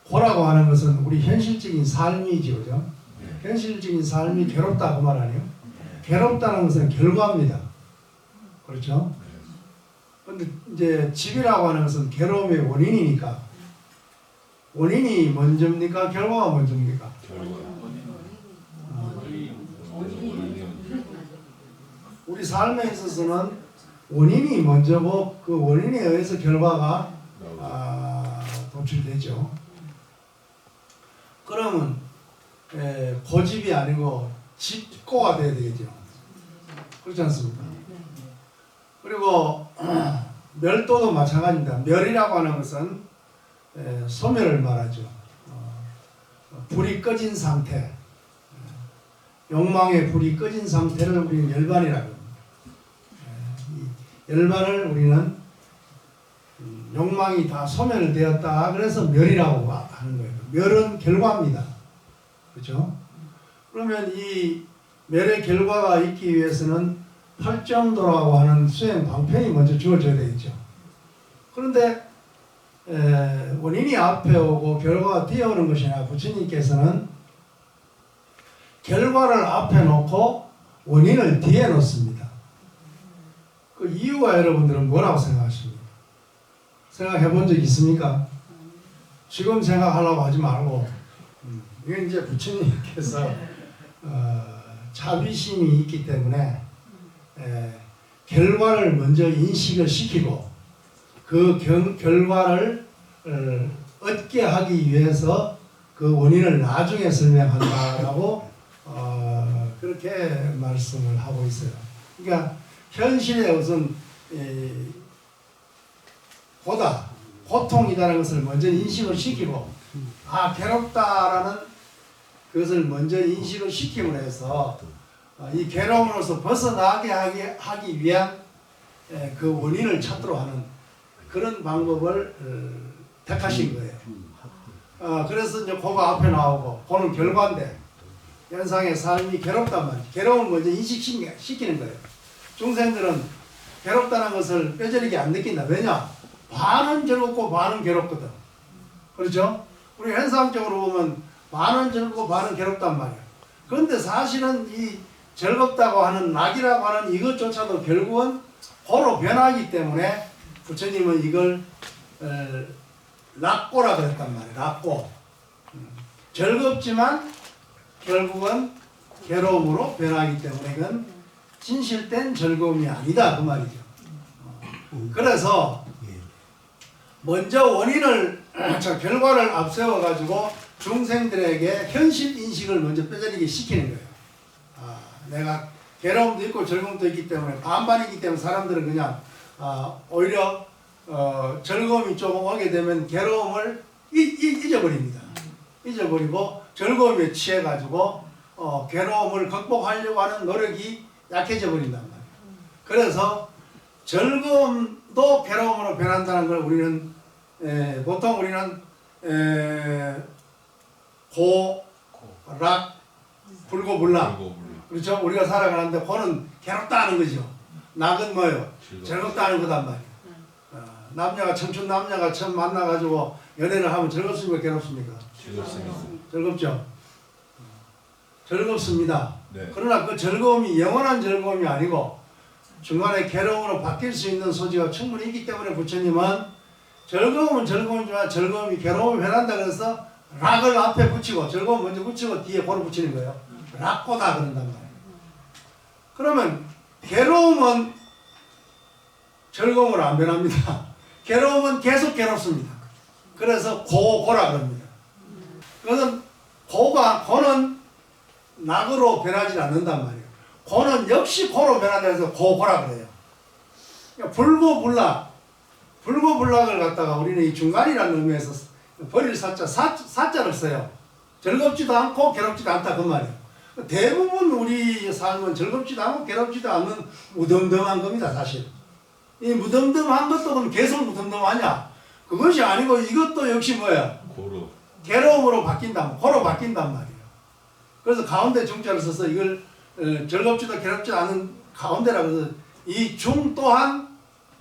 고라고 하는 것은 우리 현실적인 삶이죠, 그죠? 현실적인 삶이 괴롭다 그 말 아니에요? 괴롭다는 것은 결과입니다. 그렇죠? 근데 이제 집이라고 하는 것은 괴로움의 원인이니까 원인이 먼저입니까? 결과가 먼저입니까? 우리 삶에 있어서는 원인이 먼저고 그 원인에 의해서 결과가 도출되죠. 그러면 고집이 아니고 집고가 돼야 되겠죠. 그렇지 않습니까? 그리고 멸도도 마찬가지입니다. 멸이라고 하는 것은 소멸을 말하죠. 불이 꺼진 상태, 욕망의 불이 꺼진 상태를 우리는 열반이라고 합니다. 이 열반을 우리는 욕망이 다 소멸되었다. 그래서 멸이라고 하는 거예요. 멸은 결과입니다. 그렇죠? 그러면 이 멸의 결과가 있기 위해서는 팔정도라고 하는 수행 방편이 먼저 주어져야 되겠죠. 그런데 원인이 앞에 오고 결과가 뒤에 오는 것이 아니라 부처님께서는 결과를 앞에 놓고 원인을 뒤에 놓습니다. 그 이유가 여러분들은 뭐라고 생각하십니까? 생각해 본 적 있습니까? 지금 생각하려고 하지 말고 이건 이제 부처님께서 자비심이 있기 때문에 결과를 먼저 인식을 시키고 그 결과를 얻게 하기 위해서 그 원인을 나중에 설명한다라고 그렇게 말씀을 하고 있어요. 그러니까 현실에 우선 고통이라는 것을 먼저 인식을 시키고 괴롭다라는 그것을 먼저 인식을 시킴으로 해서 이 괴로움으로서 벗어나게 하기 위한 그 원인을 찾도록 하는 그런 방법을 택하신 거예요. 그래서 이제 고가 앞에 나오고 고는 결과인데 현상의 삶이 괴롭단 말이에요. 괴로움을 먼저 인식시키는 거예요. 중생들은 괴롭다는 것을 뼈저리게 안 느낀다. 왜냐? 반은 즐겁고 반은 괴롭거든. 그렇죠? 우리 현상적으로 보면 반은 즐겁고 반은 괴롭단 말이야. 그런데 사실은 이 즐겁다고 하는 낙이라고 하는 이것조차도 결국은 고로 변하기 때문에 부처님은 이걸 낙고라 그랬단 말이에요. 낙고. 즐겁지만 결국은 괴로움으로 변하기 때문에 이건 진실된 즐거움이 아니다 그 말이죠. 그래서 먼저 원인을 결과를 앞세워 가지고 중생들에게 현실 인식을 먼저 뼈저리게 시키는 거예요. 내가 괴로움도 있고 즐거움도 있기 때문에 반반이기 때문에 사람들은 그냥 오히려 즐거움이 조금 오게 되면 괴로움을 잊어버립니다. 잊어버리고 즐거움에 취해 가지고 괴로움을 극복하려고 하는 노력이 약해져 버린단 말이에요. 그래서 즐거움도 괴로움으로 변한다는 걸 우리는 보통 우리는 고락 불고불락 그렇죠? 우리가 살아가는데 고는 괴롭다는 거죠. 낙은 뭐예요? 즐겁다는 거단 말이에요. 남녀가 청춘 남녀가 처음 만나가지고 연애를 하면 즐겁습니까? 괴롭습니까? 즐겁죠. 즐겁습니다. 네. 그러나 그 즐거움이 영원한 즐거움이 아니고 중간에 괴로움으로 바뀔 수 있는 소지가 충분히 있기 때문에 부처님은 즐거움은 즐거움이지만 즐거움이 괴로움을 변한다 그래서 락을 앞에 붙이고 즐거움 먼저 붙이고 뒤에 고를 붙이는 거예요. 락고다 그런단 말이에요. 그러면 괴로움은 즐거움으로 안 변합니다. 괴로움은 계속 괴롭습니다. 그래서 고라 그럽니다. 그것은 고는 낙으로 변하지 않는단 말이에요. 고는 역시 고로 변한다 해서 고라 그래요. 그러니까 불고불락을 갖다가 우리는 이 중간이라는 의미에서 버릴 사자를 써요. 즐겁지도 않고 괴롭지도 않다 그 말이에요. 대부분 우리 삶은 즐겁지도 않고 괴롭지도 않는 무덤덤한 겁니다. 사실 이 무덤덤한 것도 그럼 계속 무덤덤하냐? 그것이 아니고 이것도 역시 뭐야? 괴로움으로 바뀐다, 고로 바뀐단 말이에요. 그래서 가운데 중자를 써서 이걸 즐겁지도 괴롭지도 않은 가운데라고 해서 이 중 또한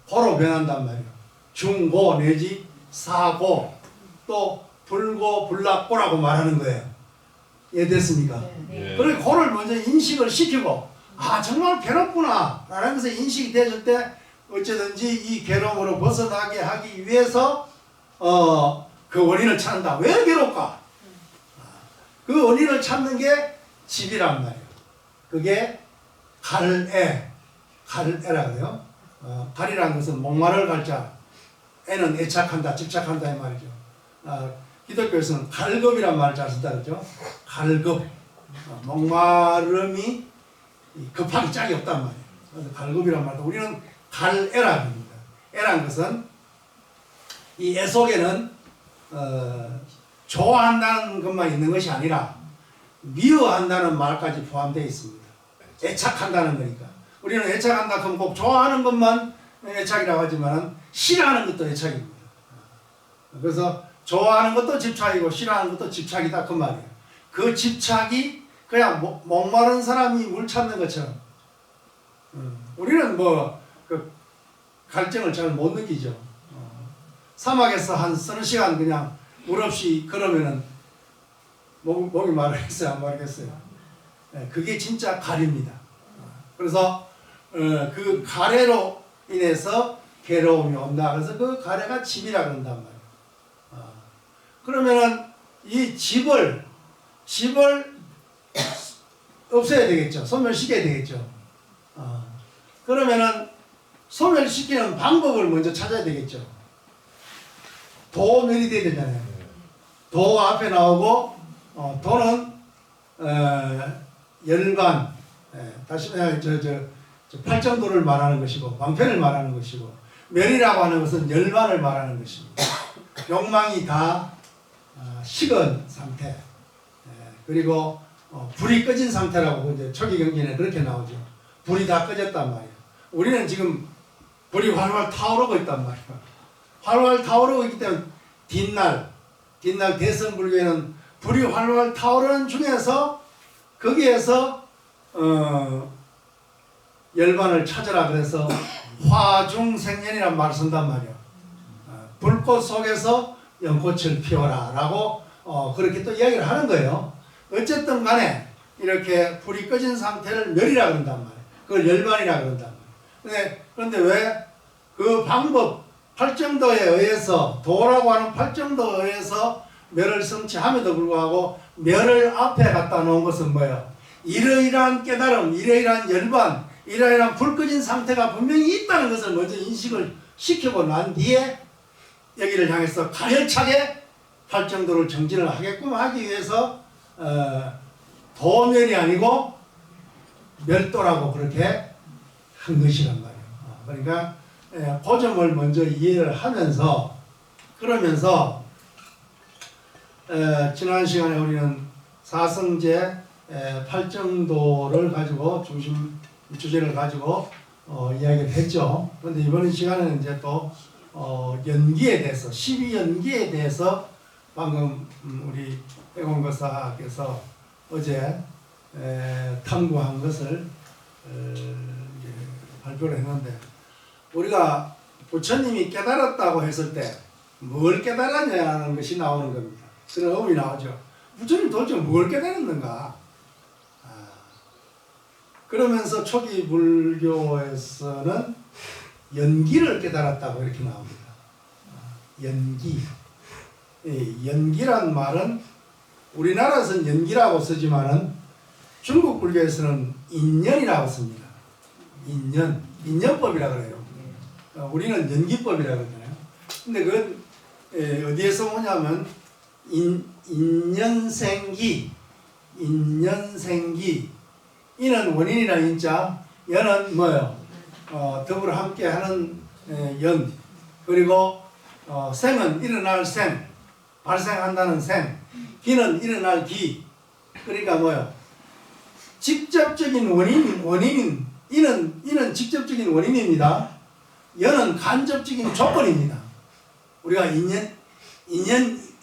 고로 변한단 말이에요. 중고 내지 사고 또 불고 불났고라고 말하는 거예요. 이해됐습니까? 네. 그리고 그걸 먼저 인식을 시키고 아 정말 괴롭구나 라는 것을 인식이 되실 때 어쩌든지 이 괴로움으로 벗어나게 하기 위해서 그 원인을 찾는다. 왜 괴롭까? 그 원인을 찾는 게 집이란 말이에요. 그게 갈애라 그래요. 갈이라는 것은 목마를 갈자, 애는 애착한다, 집착한다 이 말이죠. 기독교에서는 갈급이란 말을 잘 쓴다 그러죠. 갈급, 목마름이 급하기 짝이 없단 말이에요. 그래서 갈급이란 말도 우리는 갈애라 합니다. 애란 것은 이 애 속에는 좋아한다는 것만 있는 것이 아니라 미워한다는 말까지 포함되어 있습니다. 애착한다는 거니까. 우리는 애착한다 그러면 꼭 좋아하는 것만 애착이라고 하지만 싫어하는 것도 애착입니다. 그래서 좋아하는 것도 집착이고 싫어하는 것도 집착이다 그 말이에요. 그 집착이 그냥 목마른 사람이 물 찾는 것처럼 우리는 그 갈증을 잘 못 느끼죠. 사막에서 한 서너 시간 그냥 물 없이 걸으면은 목이 마르겠어요, 안 마르겠어요? 그게 진짜 갈입니다. 그래서 그 가래로 인해서 괴로움이 온다. 그래서 그 가래가 집이라 그런단 말이에요. 그러면은 이 집을 없애야 되겠죠. 소멸시켜야 되겠죠. 그러면은 소멸시키는 방법을 먼저 찾아야 되겠죠. 도멸이 돼야 되잖아요. 도가 앞에 나오고 도는 열반, 다시 저 팔정도를 말하는 것이고 방편을 말하는 것이고 멸이라고 하는 것은 열반을 말하는 것입니다. 욕망이 다 식은 상태, 그리고 불이 꺼진 상태라고 이제 초기 경전에 그렇게 나오죠. 불이 다 꺼졌단 말이에요. 우리는 지금 불이 활활 타오르고 있단 말이에요. 활활 타오르고 있기 때문에 뒷날 대선불교에는 불이 활활 타오르는 중에서 거기에서 열반을 찾으라 그래서 화중생연이란 말을 쓴단 말이에요. 불꽃 속에서 연꽃을 피워라 라고 그렇게 또 이야기를 하는 거예요. 어쨌든 간에 이렇게 불이 꺼진 상태를 멸이라 그런단 말이에요. 그걸 열반이라 그런단 말이에요. 그런데 왜 그 방법 팔정도에 의해서 도라고 하는 팔정도에 의해서 멸을 성취함에도 불구하고 멸을 앞에 갖다 놓은 것은 뭐예요? 이러이러한 깨달음, 이러이러한 열반, 이러이러한 불 꺼진 상태가 분명히 있다는 것을 먼저 인식을 시키고 난 뒤에 여기를 향해서 가열차게 팔정도를 정진을 하게끔 하기 위해서 도멸이 아니고 멸도라고 그렇게 한 것이란 말이에요. 그러니까 그 점을 먼저 이해를 하면서 그러면서 지난 시간에 우리는 사성제 팔정도를 가지고 중심 주제를 가지고 이야기를 했죠. 그런데 이번 시간에는 이제 또 연기에 대해서 12연기에 대해서 방금 우리 해공거사께서 어제 탐구한 것을 발표를 했는데 우리가 부처님이 깨달았다고 했을 때 뭘 깨달았냐는 것이 나오는 겁니다. 그런 의문이 나오죠. 부처님 도대체 뭘 깨달았는가? 그러면서 초기 불교에서는 연기를 깨달았다고 이렇게 나옵니다. 연기. 연기란 말은 우리나라에서는 연기라고 쓰지만은 중국 불교에서는 인연이라고 씁니다. 인연법이라고 그래요. 우리는 연기법이라고 그러잖아요. 근데 그건 어디에서 오냐면 인연생기, 이는 원인이라 인자, 연은 뭐예요? 더불어 함께하는 연, 그리고 생은 일어날 생, 발생한다는 생, 기는 일어날 기. 그러니까 뭐예요? 직접적인 원인인 이는 직접적인 원인입니다. 연은 간접적인 조건입니다. 우리가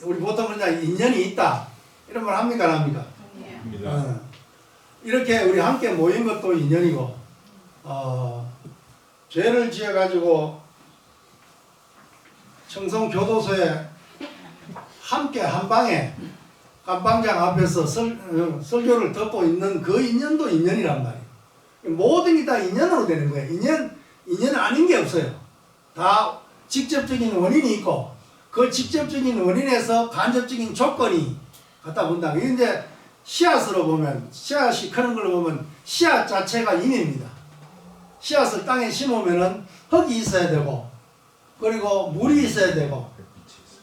우리 보통 그러자 인연이 있다 이런 말 합니까 안 합니까? 이렇게 우리 함께 모인 것도 인연이고 죄를 지어 가지고 청송교도소에 함께 한 방에 감방장 앞에서 설교를 듣고 있는 그 인연도 인연이란 말이에요. 모든 게 다 인연으로 되는 거예요. 인연 아닌 게 없어요. 다 직접적인 원인이 있고 그 직접적인 원인에서 간접적인 조건이 갖다 본다. 이게 이제 씨앗으로 보면 씨앗이 크는 걸 보면 씨앗 자체가 인입니다. 씨앗을 땅에 심으면은 흙이 있어야 되고 그리고 물이 있어야 되고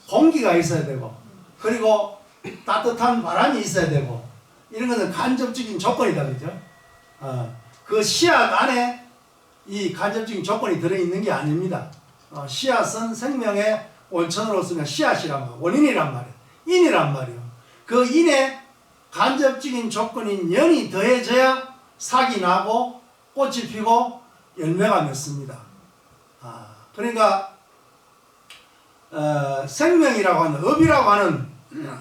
공기가 있어야 되고 그리고 따뜻한 바람이 있어야 되고 이런 것은 간접적인 조건이다 그죠? 그 씨앗 안에 이 간접적인 조건이 들어있는 게 아닙니다. 씨앗은 생명의 원천으로서 씨앗이란 말, 원인이란 말이에요. 인이란 말이에요. 그 인에 간접적인 조건인 연이 더해져야 삭이 나고 꽃이 피고 열매가 맺습니다. 그러니까 생명이라고 하는 업이라고 하는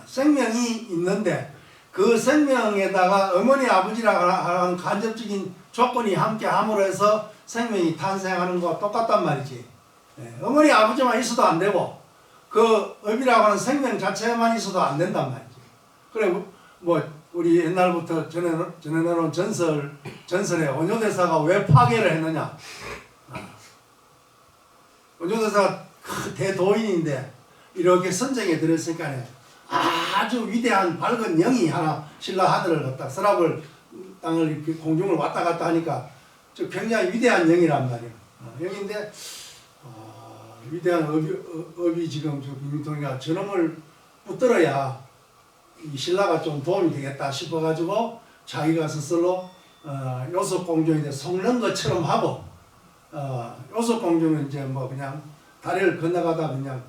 생명이 있는데 그 생명에다가 어머니 아버지라고 하는 간접적인 조건이 함께 함으로 해서 생명이 탄생하는 것과 똑같단 말이지. 어머니 아버지만 있어도 안 되고 그 업이라고 하는 생명 자체만 있어도 안 된단 말이지. 그래 뭐 우리 옛날부터 전해놓은 전설에 원효대사가 왜 파괴를 했느냐. 원효대사가 대도인인데 이렇게 선정에 들었으니까 아주 위대한 밝은 영이 하나 신라 하늘을 갖다 서랍을 땅을 이렇게 공중을 왔다 갔다 하니까 저 굉장히 위대한 영이란 말이에요. 영인데 위대한 업이 지금 저 빈민통이가 저놈을 붙들어야 이 신라가 좀 도움이 되겠다 싶어가지고 자기가 스스로 요속공주인데 속는 것처럼 하고 요속공주는 이제 뭐 그냥 다리를 건너가다 그냥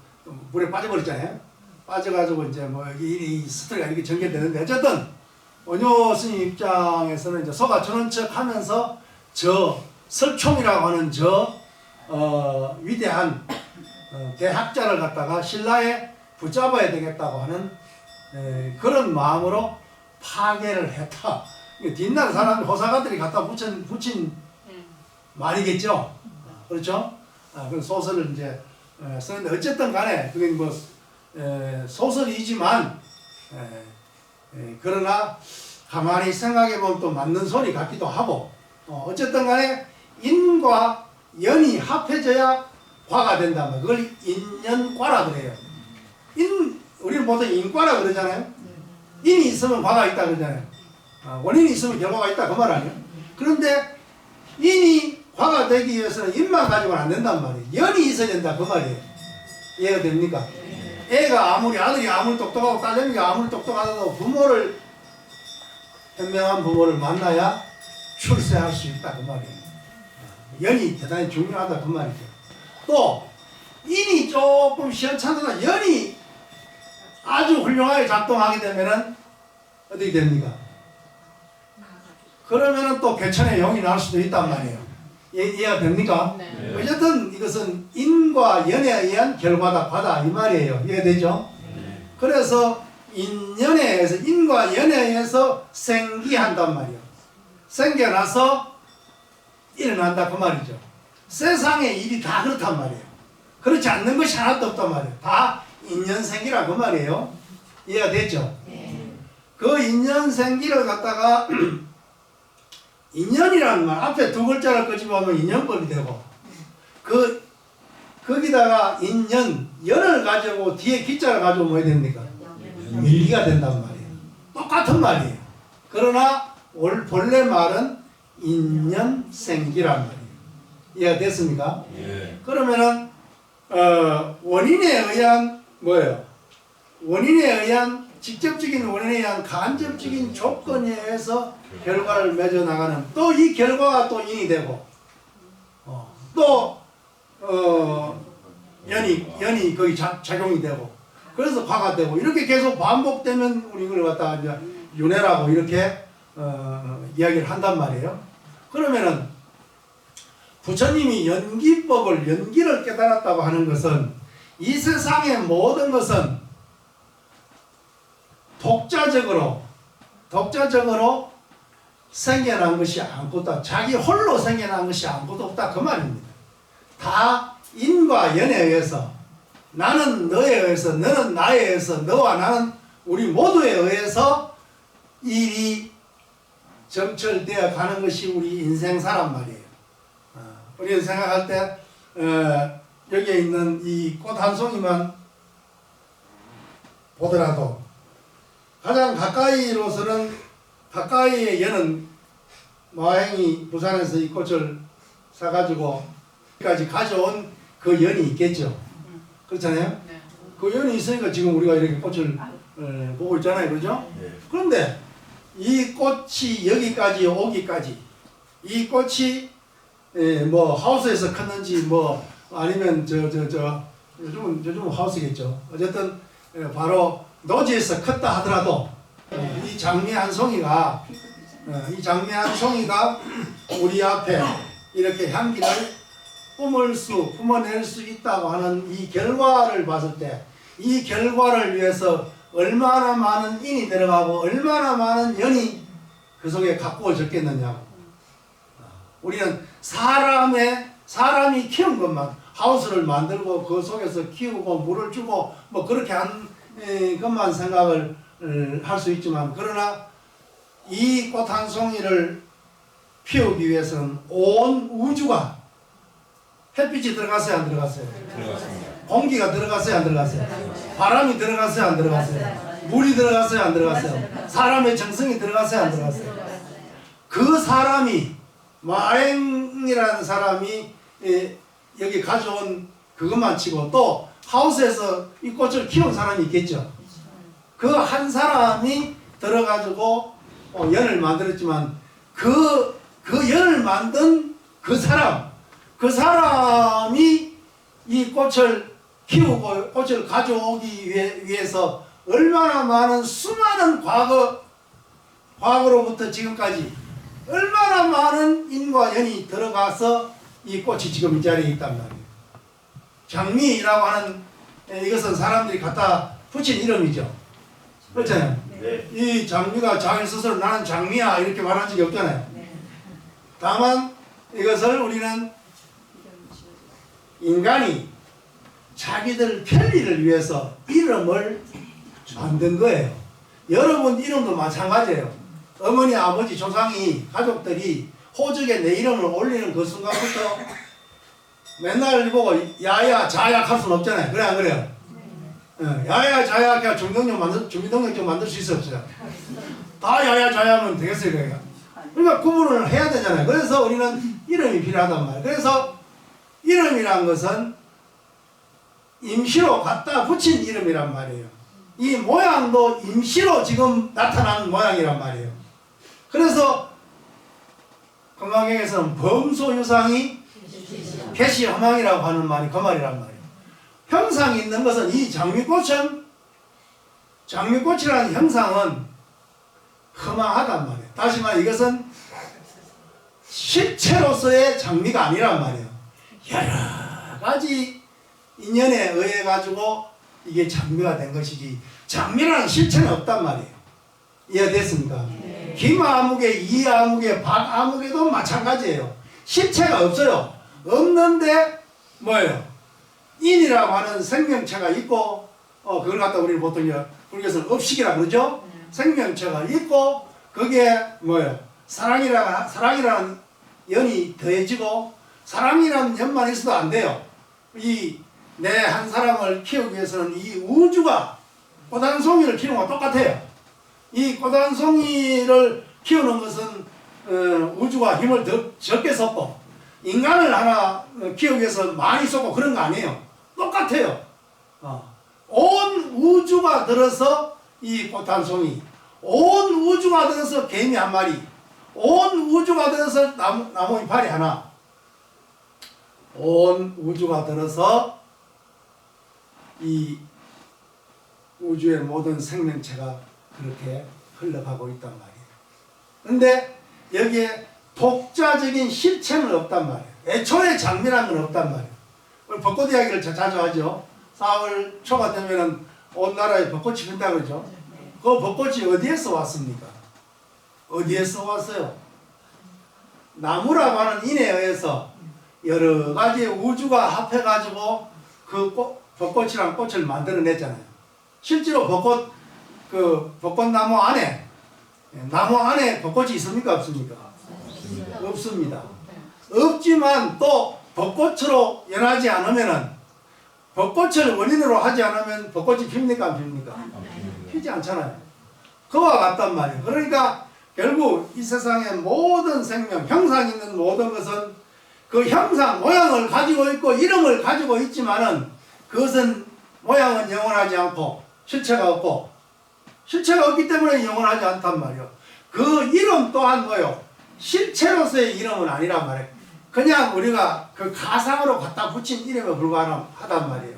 물에 빠져버렸잖아요. 빠져가지고 이제 뭐 이 스토리가 이렇게 전개되는데 어쨌든 원효 스님 입장에서는 이제 소가 저런 척 하면서 저 설총이라고 하는 저 위대한 대학자를 갖다가 신라에 붙잡아야 되겠다고 하는 그런 마음으로 파괴를 했다. 뒷날 사람 호사가들이 갖다 붙인 말이겠죠. 그렇죠? 그 소설을 이제 쓰는데 어쨌든 간에 그게 뭐 소설이지만 그러나 가만히 생각해 보면 또 맞는 소리 같기도 하고 어쨌든 간에 인과 연이 합해져야 과가 된다면 그걸 인연과라 그래요. 우리는 보통 인과라 그러잖아요. 인이 있으면 과가 있다 그러잖아요. 원인이 있으면 결과가 있다 그 말 아니에요. 그런데 인이 과가 되기 위해서는 인만 가지고는 안 된단 말이에요. 연이 있어야 된다 그 말이에요. 이해가 됩니까? 애가 아들이 아무리 똑똑하고 딸내미가 아무리 똑똑하다고 현명한 부모를 만나야 출세할 수 있다 그 말이에요. 연이 대단히 중요하다 그 말이죠. 또 인이 조금 시원찮다가 연이 아주 훌륭하게 작동하게 되면은 어떻게 됩니까? 그러면은 또 개천에 용이 날 수도 있단 말이에요. 이해가 됩니까? 네. 어쨌든 이것은 인과 연에 의한 결과다 과다 이 말이에요. 이해되죠? 네. 그래서 인연에 의해서 인과 연에 의해서 생기한단 말이에요. 생겨나서 일어난다 그 말이죠. 세상의 일이 다 그렇단 말이에요. 그렇지 않는 것이 하나도 없단 말이에요. 다 인연생기라 그 말이에요. 이해가 됐죠? 네. 그 인연생기를 갖다가 인연이라는 말 앞에 두 글자를 끄집어보면 인연법이 되고 거기다가 연을 가지고 뒤에 기자를 가지고 뭐 해야 됩니까? 밀기가 된단 말이에요. 똑같은 말이에요. 그러나 본래 말은 인연생기란 말이에요. 이해가 됐습니까? 예. 그러면은 원인에 의한 뭐예요? 원인에 의한 직접적인 원인에 의한 간접적인 조건에 의해서 결과를 맺어 나가는 또 이 결과가 또 인이 되고 또 연이 거기 작용이 되고 그래서 과가 되고 이렇게 계속 반복되면 우리 이걸 갖다가 이제 윤회라고 이렇게 이야기를 한단 말이에요. 그러면은 부처님이 연기를 깨달았다고 하는 것은 이 세상의 모든 것은 독자적으로 생겨난 것이 아무것도 없다. 자기 홀로 생겨난 것이 아무것도 없다 그 말입니다. 다 인과 연에 의해서 나는 너에 의해서, 너는 나에 의해서, 너와 나는 우리 모두에 의해서 일이 점철되어 가는 것이 우리 인생사란 말이에요. 우리가 생각할 때 여기에 있는 이 꽃 한 송이만 보더라도 가장 가까이로서는 가까이에 여는 마행이 부산에서 이 꽃을 사가지고 여기까지 가져온 그 연이 있겠죠. 그렇잖아요. 네. 그 연이 있으니까 지금 우리가 이렇게 꽃을 보고 있잖아요. 그렇죠? 그런데 이 꽃이 여기까지 오기까지 이 꽃이 뭐 하우스에서 컸는지 뭐 아니면 요즘은 하우스겠죠. 어쨌든 바로 노지에서 컸다 하더라도 이 장미 한 송이가 우리 앞에 이렇게 향기를 뿜어낼 수 있다고 하는 이 결과를 봤을 때 이 결과를 위해서 얼마나 많은 인이 들어가고 얼마나 많은 연이 그 속에 가꾸어졌겠느냐고. 우리는 사람이 키운 것만 하우스를 만들고 그 속에서 키우고 물을 주고 뭐 그렇게 한 것만 생각을 할 수 있지만, 그러나 이 꽃 한 송이를 피우기 위해서는 온 우주가 햇빛이 들어갔어요, 안 들어갔어요? 들어갔습니다. 공기가 들어갔어요, 안 들어갔어요? 바람이 들어갔어요, 안 들어갔어요? 물이 들어갔어요, 안 들어갔어요? 사람의 정성이 들어갔어요, 안 들어갔어요? 그 사람이, 마행이라는 사람이 여기 가져온 그것만 치고 또 하우스에서 이 꽃을 키운 사람이 있겠죠. 그 한 사람이 들어가지고 연을 만들었지만 그 연을 만든 그 사람이 이 꽃을 키우고 꽃을 가져오기 위해서 얼마나 많은 수많은 과거로부터 지금까지 얼마나 많은 인과 연이 들어가서 이 꽃이 지금 이 자리에 있단 말이에요. 장미라고 하는 이것은 사람들이 갖다 붙인 이름이죠. 그렇잖아요. 네. 이 장미가 자기 스스로 나는 장미야 이렇게 말한 적이 없잖아요. 다만 이것을 우리는 인간이 자기들 편리를 위해서 이름을 만든 거예요. 여러분 이름도 마찬가지예요. 어머니, 아버지, 조상이, 가족들이 호적에 내 이름을 올리는 그 순간부터 맨날 보고 야야 자약 할 수는 없잖아요. 그래 안 그래요? 야야 자약 해야 주민등록증 만들 수 있었어요. 다 야야 자야하면 되겠어요. 그러니까 구분을 해야 되잖아요. 그래서 우리는 이름이 필요하단 말이에요. 그래서 이름이란 것은 임시로 갖다 붙인 이름이란 말이에요. 이 모양도 임시로 지금 나타나는 모양이란 말이에요. 그래서 건강경에서는 범소유상이 개시허망이라고 하는 말이 그 말이란 말이에요. 형상이 있는 것은 이 장미꽃이라는 형상은 허망하단 말이에요. 다시 말해 이것은 실체로서의 장미가 아니란 말이에요. 여러 가지 인연에 의해 가지고 이게 장미가 된 것이지 장미라는 실체는 없단 말이에요. 이해됐습니까? 네. 김아무개, 이아무개, 박아무개도 마찬가지예요. 실체가 없어요. 없는데 뭐예요? 인이라고 하는 생명체가 있고 그걸 갖다 우리는 보통 불교에서는 업식이라고 그러죠? 생명체가 있고 거기에 뭐예요? 사랑이라는 연이 더해지고 사랑이라는 연만 있어도 안 돼요. 이 내 한 사람을 키우기 위해서는 이 우주가 꽃 한 송이를 키우는 것과 똑같아요. 이 꽃 한 송이를 키우는 것은 우주가 힘을 더 적게 쏟고 인간을 하나 키우기 위해서 많이 쏟고 그런 거 아니에요. 똑같아요. 온 우주가 들어서 이 꽃 한 송이, 온 우주가 들어서 개미 한 마리, 온 우주가 들어서 나무 이파리 하나, 온 우주가 들어서 이 우주의 모든 생명체가 그렇게 흘러가고 있단 말이에요. 근데 여기에 독자적인 실체는 없단 말이에요. 애초에 장미라는 건 없단 말이에요. 우리 벚꽃 이야기를 자주 하죠. 4월 초가 되면은 온 나라에 벚꽃이 핀다 그러죠. 그 벚꽃이 어디에서 왔습니까? 어디에서 왔어요? 나무라고 하는 인에 의해서 여러 가지 우주가 합해가지고 그 벚꽃이랑 꽃을 만들어냈잖아요. 실제로 벚꽃나무 안에, 나무 안에 벚꽃이 있습니까? 없습니까? 없습니다. 없지만 또 벚꽃으로 연하지 않으면은, 벚꽃을 원인으로 하지 않으면 벚꽃이 핍니까? 안 핍니까? 피지 않잖아요. 그와 같단 말이에요. 그러니까 결국 이 세상의 모든 생명, 형상 있는 모든 것은 그 형상, 모양을 가지고 있고 이름을 가지고 있지만은 그것은 모양은 영원하지 않고 실체가 없고, 실체가 없기 때문에 영원하지 않단 말이에요. 그 이름 또한 뭐요? 실체로서의 이름은 아니란 말이에요. 그냥 우리가 그 가상으로 갖다 붙인 이름에 불과하단 말이에요.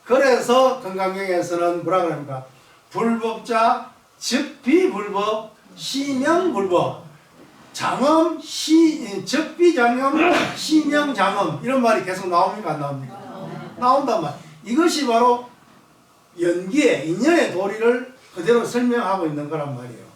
그래서 건강경에서는 뭐라 그럽니까? 불법자, 즉 비불법, 시명불법, 장엄, 즉 비장엄, 시명장엄, 이런 말이 계속 나옵니까? 안 나옵니까? 나온단 말이에요. 이것이 바로 연기의, 인연의 도리를 그대로 설명하고 있는 거란 말이에요.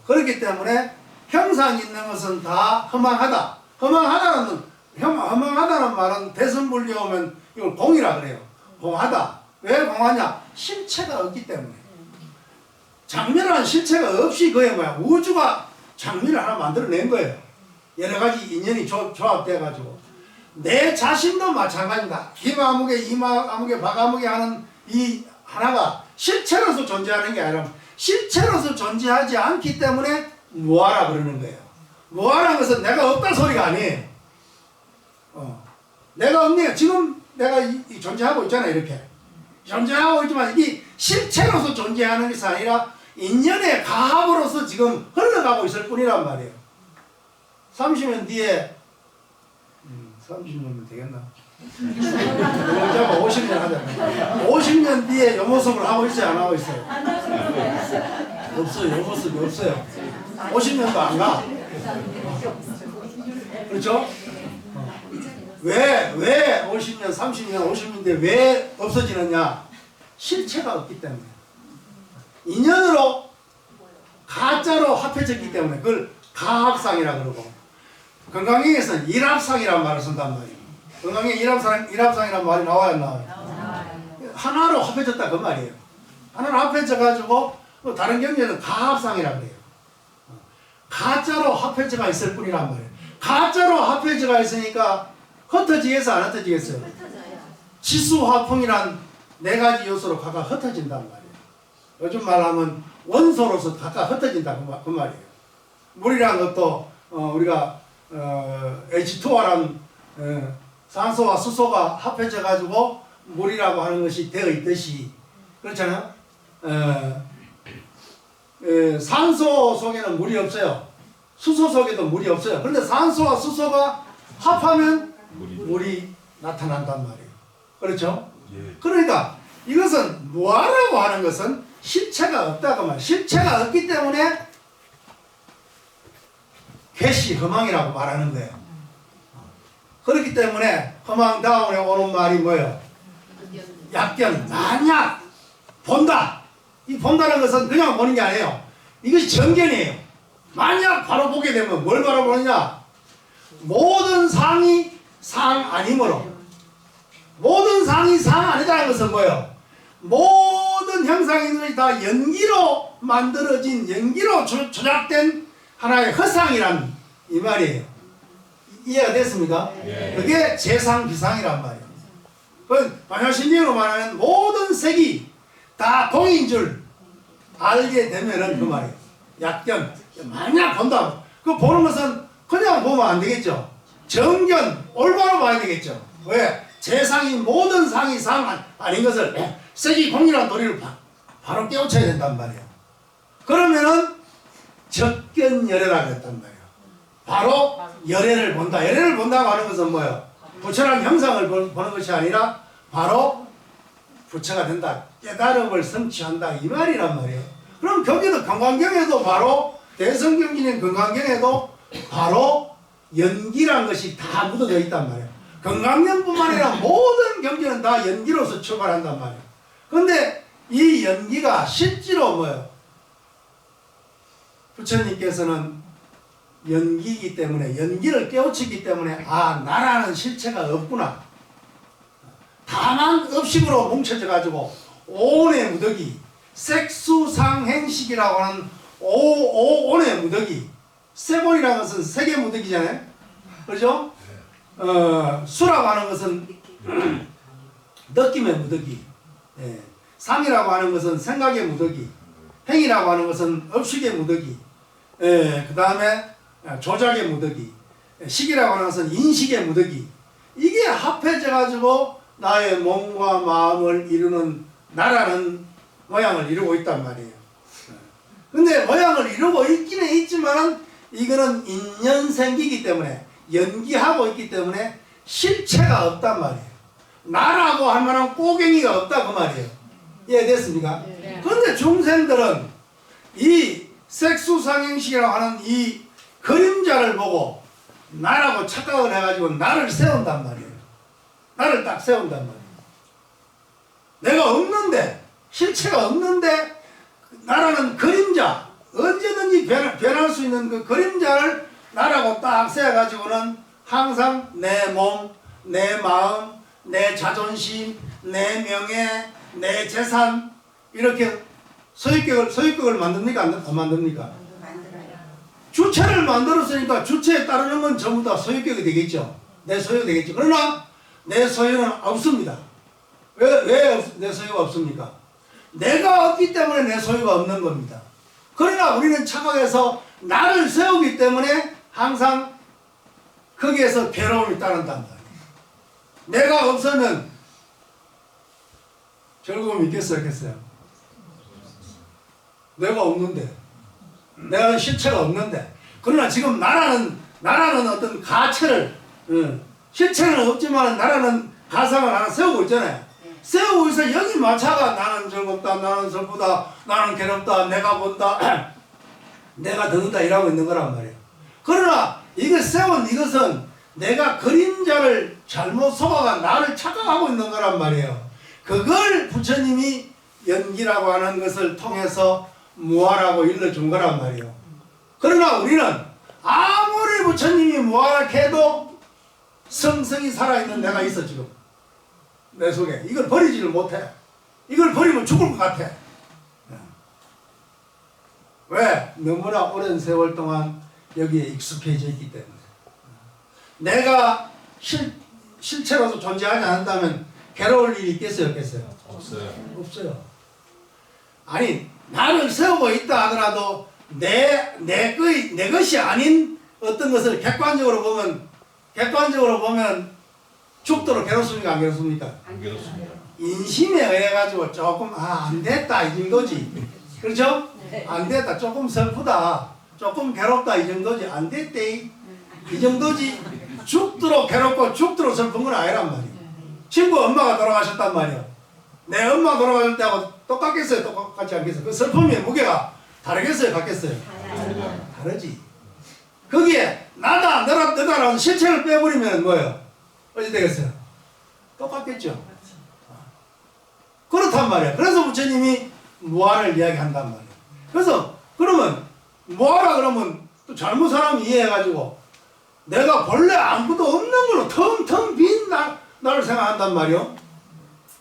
그렇기 때문에 형상 있는 것은 다 허망하다. 허망하다는 말은 대선분리 오면 이걸 공이라 그래요. 공하다. 왜 공하냐? 실체가 없기 때문에. 장면이라는 실체가 없이 그게 뭐야? 우주가 장면을 하나 만들어낸 거예요. 여러 가지 인연이 조합돼가지고. 내 자신도 마찬가지입니다. 김아무개, 이마아무개, 박아무개 하는 이 하나가 실체로서 존재하는 게 아니라 실체로서 존재하지 않기 때문에 무아라 그러는 거예요. 무아라는 것은 내가 없다는 소리가 아니에요. 내가 없네요. 지금 내가 존재하고 있잖아요. 이렇게. 존재하고 있지만 이 실체로서 존재하는 것이 아니라 인연의 가합으로서 지금 흘러가고 있을 뿐이란 말이에요. 30년 뒤에 30년면 되겠나? 영자가 50년 하잖아요. 50년 뒤에 요 모습을 하고 있어요? 안 하고 있어요? 없어요. 요 모습이 없어요. 50년도 안 가. 그렇죠? 왜 50년, 30년, 50년대 왜 없어지느냐? 실체가 없기 때문에. 인연으로 가짜로 합해졌기 때문에 그걸 가합상이라 그러고, 건강경에서는 일합상이라는 말을 쓴단 말이에요. 건강경 일합상이라는 말이 나와야 안 나와요? 하나로 합해졌다 그 말이에요. 하나로 합해져가지고 다른 경제는 가합상이라 그래요. 가짜로 합해져가 있을 뿐이란 말이에요. 가짜로 합해져가 있으니까 흩어지겠어 안 흩어지겠어요? 지수화풍이란 네 가지 요소로 각각 흩어진단 말이에요. 요즘 말하면 원소로서 각각 흩어진다 그 말이에요. 물이란 것도 우리가 H2O란 산소와 수소가 합해져 가지고 물이라고 하는 것이 되어 있듯이, 그렇잖아요. 산소 속에는 물이 없어요. 수소 속에도 물이 없어요. 그런데 산소와 수소가 합하면 물이 나타난단 말이에요. 그렇죠? 예. 그러니까 이것은 무아라고 하는 것은 실체가 없다고 말이에요. 실체가 없기 때문에 괴시, 허망이라고 말하는 거예요. 그렇기 때문에 허망 다음에 오는 말이 뭐예요? 약견, 만약 본다. 이 본다는 것은 그냥 보는 게 아니에요. 이것이 정견이에요. 만약 바로 보게 되면 뭘 바로 보느냐? 모든 상이 상 아니므로. 모든 상이 상 아니다는 것은 뭐예요? 모든 형상이 다 연기로 만들어진, 연기로 조작된 하나의 허상이란 이 말이에요. 이해가 됐습니까? 예. 그게 재상 비상이란 말이에요. 그 반야신경으로 말하면 모든 색이 다 공인 줄 알게 되면은 그 말이에요. 약견, 만약 본다. 그 보는 것은 그냥 보면 안 되겠죠. 정견, 올바로 봐야 되겠죠. 왜? 재상이 모든 상이 상 아닌 것을 색이 공이라는 도리를 바로 깨우쳐야 된단 말이에요. 그러면은 적견열애라 그랬단 말이에요. 바로 열애를 본다. 열애를 본다고 하는 것은 뭐예요? 부처란 형상을 보는 것이 아니라 바로 부처가 된다. 깨달음을 성취한다. 이 말이란 말이에요. 그럼 거기도 건강경에도 바로 대성경진인 건강경에도 바로 연기란 것이 다 묻어져 있단 말이에요. 건강경뿐만 아니라 모든 경전은 다 연기로서 출발한단 말이에요. 그런데 이 연기가 실제로 뭐예요? 부처님께서는 연기이기 때문에, 연기를 깨우치기 때문에 나라는 실체가 없구나. 다만 업식으로 뭉쳐져 가지고 오온의 무더기, 색수상행식이라고 하는 오온의 무더기, 세본이라는 것은 색의 무더기잖아요. 그렇죠? 수라고 하는 것은 느낌의 무더기, 예. 상이라고 하는 것은 생각의 무더기, 행이라고 하는 것은 업식의 무더기, 예. 그 다음에 조작의 무더기, 식이라고 하는 것은 인식의 무더기. 이게 합해져 가지고 나의 몸과 마음을 이루는 나라는 모양을 이루고 있단 말이에요. 근데 모양을 이루고 있기는 있지만 이거는 인연생기기 때문에 연기하고 있기 때문에 실체가 없단 말이에요. 나라고 할 만한 꼬갱이가 없다 그 말이에요. 이해됐습니까? 네. 그런데 중생들은 이 색수상행식이라고 하는 이 그림자를 보고 나라고 착각을 해가지고 나를 세운단 말이에요. 나를 딱 세운단 말이에요. 내가 없는데, 실체가 없는데 나라는 그림자, 언제든지 변할 수 있는 그 그림자를 나라고 딱 세워가지고는 항상 내 몸, 내 마음, 내 자존심, 내 명예, 내 재산 이렇게 소유격을 만듭니까? 안 만듭니까? 주체를 만들었으니까 주체에 따르는 건 전부 다 소유격이 되겠죠. 내 소유가 되겠죠. 그러나 내 소유는 없습니다. 왜 내 소유가 없습니까? 내가 없기 때문에 내 소유가 없는 겁니다. 그러나 우리는 착각해서 나를 세우기 때문에 항상 거기에서 괴로움이 따른단 말이에요. 내가 없으면 즐거움이 있겠어요? 내가 없는데, 내가 실체가 없는데, 그러나 지금 나라는 어떤 가체를, 실체는 없지만 나라는 가상을 하나 세우고 있잖아요. 세우고 있어. 여기 마차가 나는 즐겁다, 나는 슬프다, 나는 괴롭다, 내가 본다, 내가 듣는다 이러고 있는 거란 말이에요. 그러나 이걸 세운 이것은 내가 그림자를 잘못 속아가 나를 착각하고 있는 거란 말이에요. 그걸 부처님이 연기라고 하는 것을 통해서 무아라고 일러준 거란 말이에요. 그러나 우리는 아무리 부처님이 무아라게 해도 성성이 살아있는 내가 있어 지금 내 속에. 이걸 버리지를 못해. 이걸 버리면 죽을 것 같아. 왜? 너무나 오랜 세월 동안 여기에 익숙해져 있기 때문에. 내가 실체로서 존재하지 않는다면 괴로울 일이 있겠어요? 없겠어요? 없어요. 아니 나를 세우고 있다 하더라도 내 것이 아닌 어떤 것을 객관적으로 보면 죽도록 괴롭습니까? 안 괴롭습니까? 안 괴롭습니다. 인심에 의해 가지고 조금 안 됐다 이 정도지. 그렇죠? 안 됐다, 조금 슬프다, 조금 괴롭다 이 정도지. 안 됐대 이 정도지. 죽도록 괴롭고 죽도록 슬픈 건 아니란 말이에요. 친구 엄마가 돌아가셨단 말이에요. 내 엄마 돌아가실 때하고 똑같겠어요? 똑같지 않겠어요? 그 슬픔의 무게가 다르겠어요? 같겠어요? 다르지. 거기에 나다 너다라는 실체를 빼버리면 뭐예요? 어찌 되겠어요? 똑같겠죠. 그렇단 말이에요. 그래서 부처님이 무아를 이야기한단 말이에요. 그래서 그러면 무아라 그러면 또 잘못 사람 이해해가지고 내가 본래 아무것도 없는 걸로 텅텅 빈 나를 생각한단 말이요.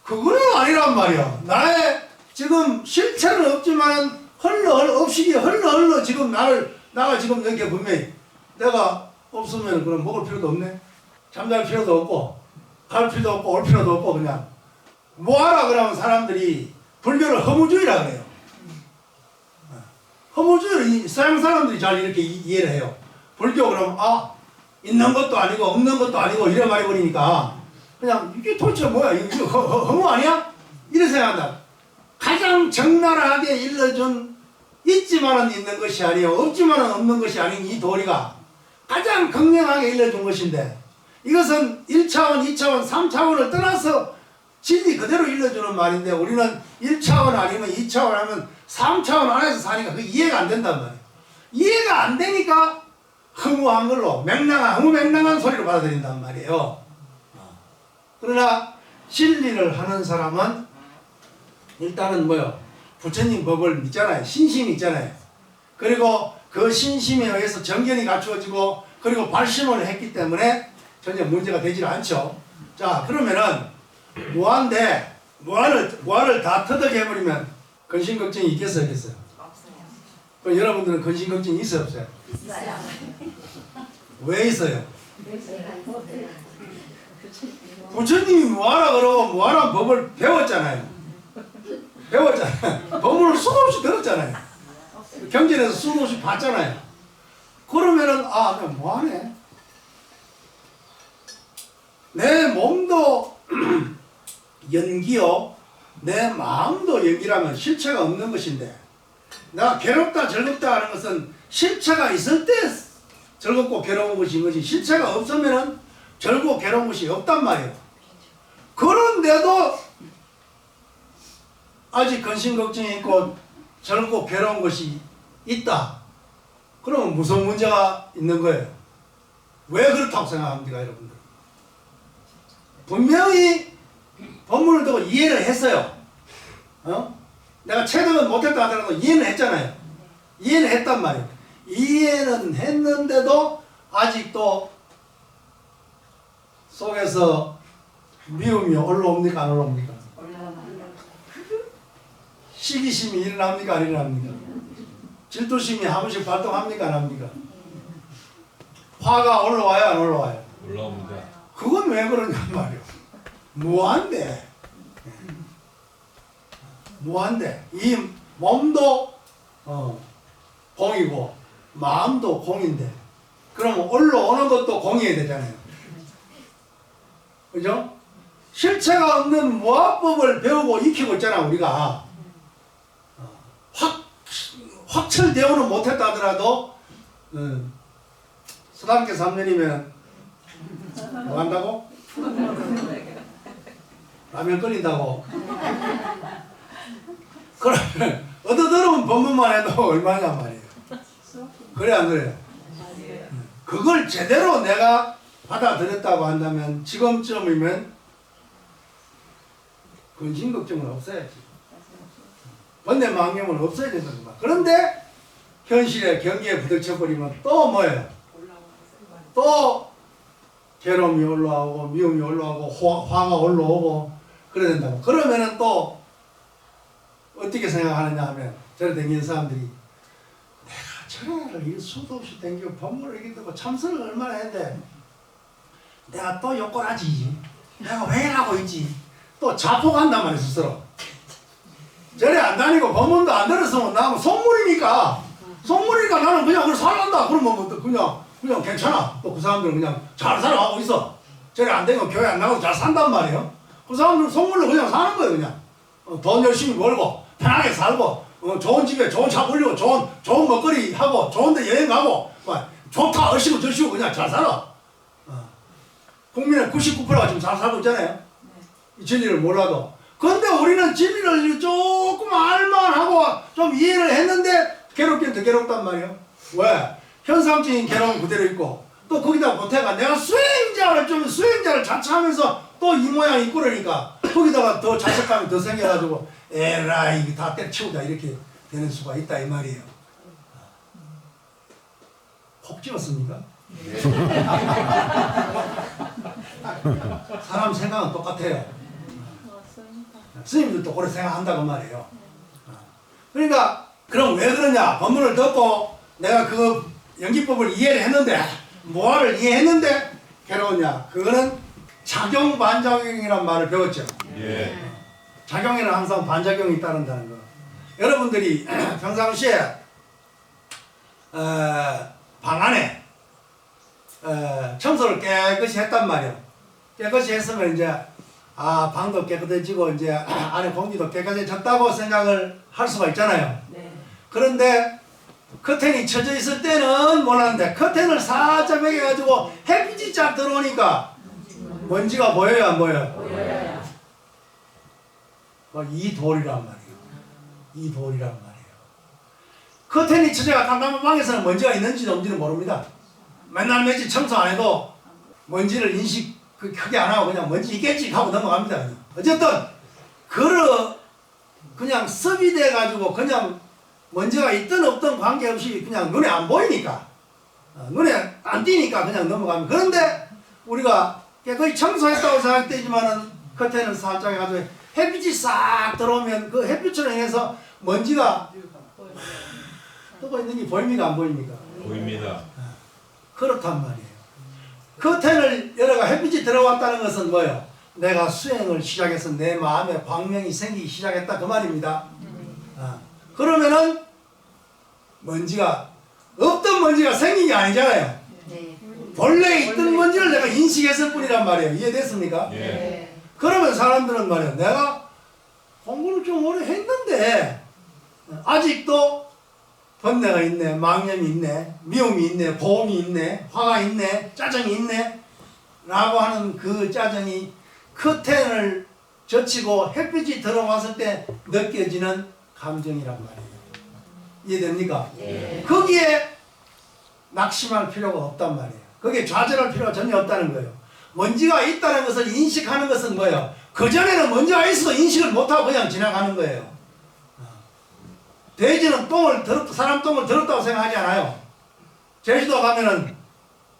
그거는 아니란 말이야. 나의 지금 실체는 없지만 업식이 흘러 지금 나가 지금 여기에 분명히 내가 없으면 그럼 먹을 필요도 없네. 잠잘 필요도 없고 갈 필요도 없고 올 필요도 없고 그냥 뭐하라 그러면 사람들이 불교를 허무주의라 그래요. 허무주의를 서양 사람들이 잘 이렇게 이해를 해요. 불교 그러면 있는 것도 아니고 없는 것도 아니고 이래 말해버리니까 그냥 이게 도대체 뭐야? 이거 허무 아니야? 이래 생각한다. 가장 적나라하게 일러준 있지만은 있는 것이 아니요 없지만은 없는 것이 아닌 이 도리가 가장 극명하게 일러준 것인데 이것은 1차원, 2차원, 3차원을 떠나서 진리 그대로 일러주는 말인데 우리는 1차원 아니면 2차원 하면 3차원 안에서 사니까 그게 이해가 안 된단 말이에요. 이해가 안 되니까 허무한 걸로 허무맹랑한 소리로 받아들인단 말이에요. 그러나 진리를 하는 사람은 일단은 뭐요? 부처님 법을 믿잖아요. 신심이 있잖아요. 그리고 그 신심에 의해서 정견이 갖추어지고 그리고 발심을 했기 때문에 전혀 문제가 되질 않죠. 자, 그러면은 무한데 무한을 다 터득해버리면 근심 걱정이 있겠어요, 없겠어요? 없어요. 그럼 여러분들은 근심 걱정이 있어요, 없어요? 있어요. 왜 있어요? 부처님이 무하라 그러고 무하라 법을 배웠잖아요. 법문을 수도 없이 들었잖아요. 경전에서 수도 없이 봤잖아요. 그러면은 내가 뭐하네. 내 몸도 연기요, 내 마음도 연기라면 실체가 없는 것인데, 내가 괴롭다 즐겁다 하는 것은 실체가 있을 때 즐겁고 괴로운 것인 것이, 실체가 없으면은 즐겁고 괴로운 것이 없단 말이에요. 그런데도 아직 근심 걱정이 있고 즐겁고 괴로운 것이 있다. 그러면 무슨 문제가 있는 거예요? 왜 그렇다고 생각합니까, 여러분들? 분명히 법문을 듣고 이해를 했어요. 내가 체득은 못했다 하더라도 이해는 했잖아요. 이해는 했단 말이에요. 이해는 했는데도 아직도 속에서 미움이 올라옵니까, 안 올라옵니까? 시기심이 일어납니까, 안 일어납니까? 질투심이 한 번씩 발동합니까, 안 합니까? 화가 올라와요, 안 올라와요? 올라옵니다. 그건 왜 그러냔 말이에요. 무한데. 무한데. 이 몸도 공이고 마음도 공인데, 그러면 올라오는 것도 공이어야 되잖아요. 그죠? 실체가 없는 무아법을 배우고 익히고 있잖아, 우리가. 확철대오는 못했다 하더라도, 서당계 3년이면 뭐 한다고? 라면 끓인다고. 그러면 얻어들으면 법문만 해도 얼마냐 말이에요. 그래 안 그래요? 그걸 제대로 내가 받아들였다고 한다면 지금쯤이면 근심 걱정은 없어야지. 번뇌망념은 없어야 된다는 거야. 그런데 현실에 경기에 부딪혀버리면 또 뭐예요? 또 괴로움이 올라오고 미움이 올라오고 화가 올라오고 그래야 된다고. 그러면은 또 어떻게 생각하느냐 하면, 저를 댕기는 사람들이 내가 저를 이 수도 없이 댕기고 법문을 이렇게 듣고 참선을 얼마나 했는데 내가 또 욕걸하지, 내가 왜 이러고 있지, 또 자폭한단 말이야 스스로. 저리 안 다니고 법문도 안 들었으면 나는 속물이니까 나는 그냥 그걸 살란다. 그러면 뭐 그냥 괜찮아. 또 그 사람들은 그냥 잘 살아가고 있어. 저리 안 되면 교회 안 나가고 잘 산단 말이에요. 그 사람들은 속물로 그냥 사는 거예요. 그냥 돈 열심히 벌고 편하게 살고 좋은 집에 좋은 차 올리고 좋은 먹거리 하고 좋은 데 여행 가고 좋다 얼씨구 저씨구 그냥 잘 살아. 국민의 99%가 지금 잘 살고 있잖아요. 이 진리를 몰라도. 근데 우리는 진리를 조금 알만하고 좀 이해를 했는데 괴롭긴 더 괴롭단 말이에요. 왜? 현상적인 괴로움은 그대로 있고, 또 거기다 보태가 내가 수행자를 자처하면서 또 이 모양 있고 그러니까 거기다가 더 자책감이 더 생겨가지고 에라이 이거 다 때려치우자 이렇게 되는 수가 있다 이 말이에요. 콕 집었습니까? 네. 사람 생각은 똑같아요. 스님들도 그렇게 생각한다고 말이에요. 그러니까 그럼 왜 그러냐? 법문을 듣고 내가 그 연기법을 이해를 했는데, 모아를 이해했는데 괴로웠냐? 그거는 작용 반작용이란 말을 배웠죠. 예. 작용에는 항상 반작용이 따른다는 거. 여러분들이 평상시에 방 안에 청소를 깨끗이 했단 말이에요. 깨끗이 했으면 이제 방도 깨끗해지고 이제 안에 공기도 깨끗해졌다고 생각을 할 수가 있잖아요. 네. 그런데 커튼이 쳐져 있을 때는 몰랐는데 커튼을 살짝 매겨가지고 햇빛이 쫙 들어오니까 먼지가 보여요, 안 보여요? 보여요. 이 돌이란 말이에요. 이 돌이란 말이에요. 커튼이 쳐져가 깜깜한 방에서는 먼지가 있는지는 없는지는 모릅니다. 맨날 며칠 청소 안 해도 먼지를 인식 크게 안 하고 그냥 먼지 있겠지 하고 넘어갑니다. 그냥. 어쨌든 그냥 습이 돼가지고 그냥 먼지가 있든 없든 관계없이 그냥 눈에 안 보이니까, 눈에 안 띄니까 그냥 넘어갑니다. 그런데 우리가 깨끗이 청소했다고 생각되지만은 커튼을 살짝 해가지고 햇빛이 싹 들어오면 그 햇빛으로 인해서 먼지가 뜨고 있는 게 보입니까 안 보입니까? 보입니다. 그렇단 말이에요. 커튼을 열어가 햇빛이 들어왔다는 것은 뭐예요? 내가 수행을 시작해서 내 마음에 광명이 생기기 시작했다 그 말입니다. 그러면은 먼지가 없던 먼지가 생긴 게 아니잖아요. 본래 있던 먼지를 내가 인식했을 뿐이란 말이에요. 이해됐습니까? 예. 그러면 사람들은 말이에요. 내가 공부를 좀 오래 했는데 아직도 번뇌가 있네, 망념이 있네, 미움이 있네, 고음이 있네, 화가 있네, 짜증이 있네 라고 하는 그 짜증이 커튼을 젖히고 햇빛이 들어왔을 때 느껴지는 감정이란 말이에요. 이해됩니까? 예. 거기에 낙심할 필요가 없단 말이에요. 거기에 좌절할 필요가 전혀 없다는 거예요. 먼지가 있다는 것을 인식하는 것은 뭐예요? 그전에는 먼지가 있어도 인식을 못하고 그냥 지나가는 거예요. 돼지는 사람 똥을 더럽다고 생각하지 않아요. 제주도 가면은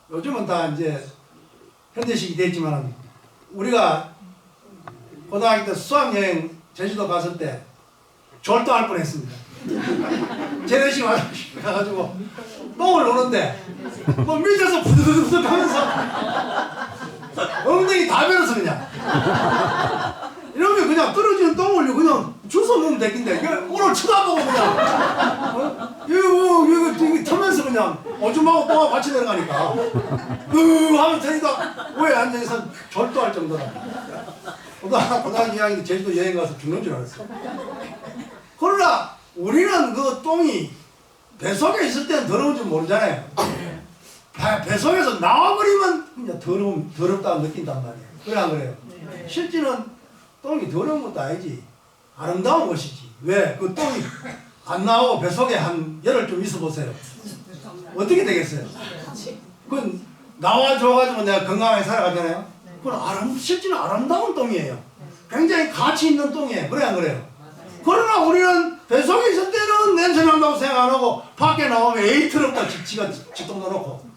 요즘은 다 이제 현대식이 됐지만 우리가 고등학교 때 수학여행 제주도 갔을 때 졸도할 뻔했습니다. 재래식 와가지고 똥을 노는데 뭐 밑에서 부드득부득 하면서 엉덩이 다 베려서 그냥 이러면 그냥 떨어지는 똥을 그냥 주워 먹으면 되겠는데 오늘 쳐다보고 그냥 이거 터면서 그냥 오줌하고 똥하고 같이 내려가니까 하면 되니까 왜 앉아서 절도할 정도라. 고등학교 2학년 제주도 여행 가서 죽는 줄 알았어. 그러나 우리는 그 똥이 뱃속에 있을 때는 더러운 줄 모르잖아요. 뱃속에서 나와버리면 그냥 더럽다고 느낀단 말이에요. 그래 안 그래요? 실제는 똥이 더러운 것도 아니지. 아름다운 것이지. 왜? 그 똥이 안 나오고 뱃속에 한 열흘 좀 있어 보세요. 어떻게 되겠어요? 그건 나와줘가지고 내가 건강하게 살아가잖아요. 그건 실제는 아름다운 똥이에요. 굉장히 가치 있는 똥이에요. 그래 안 그래요? 그러나 우리는 뱃속에 있을 때는 냄새 난다고 생각 안 하고 밖에 나오면 에이 더럽다 지가 지똥 넣어놓고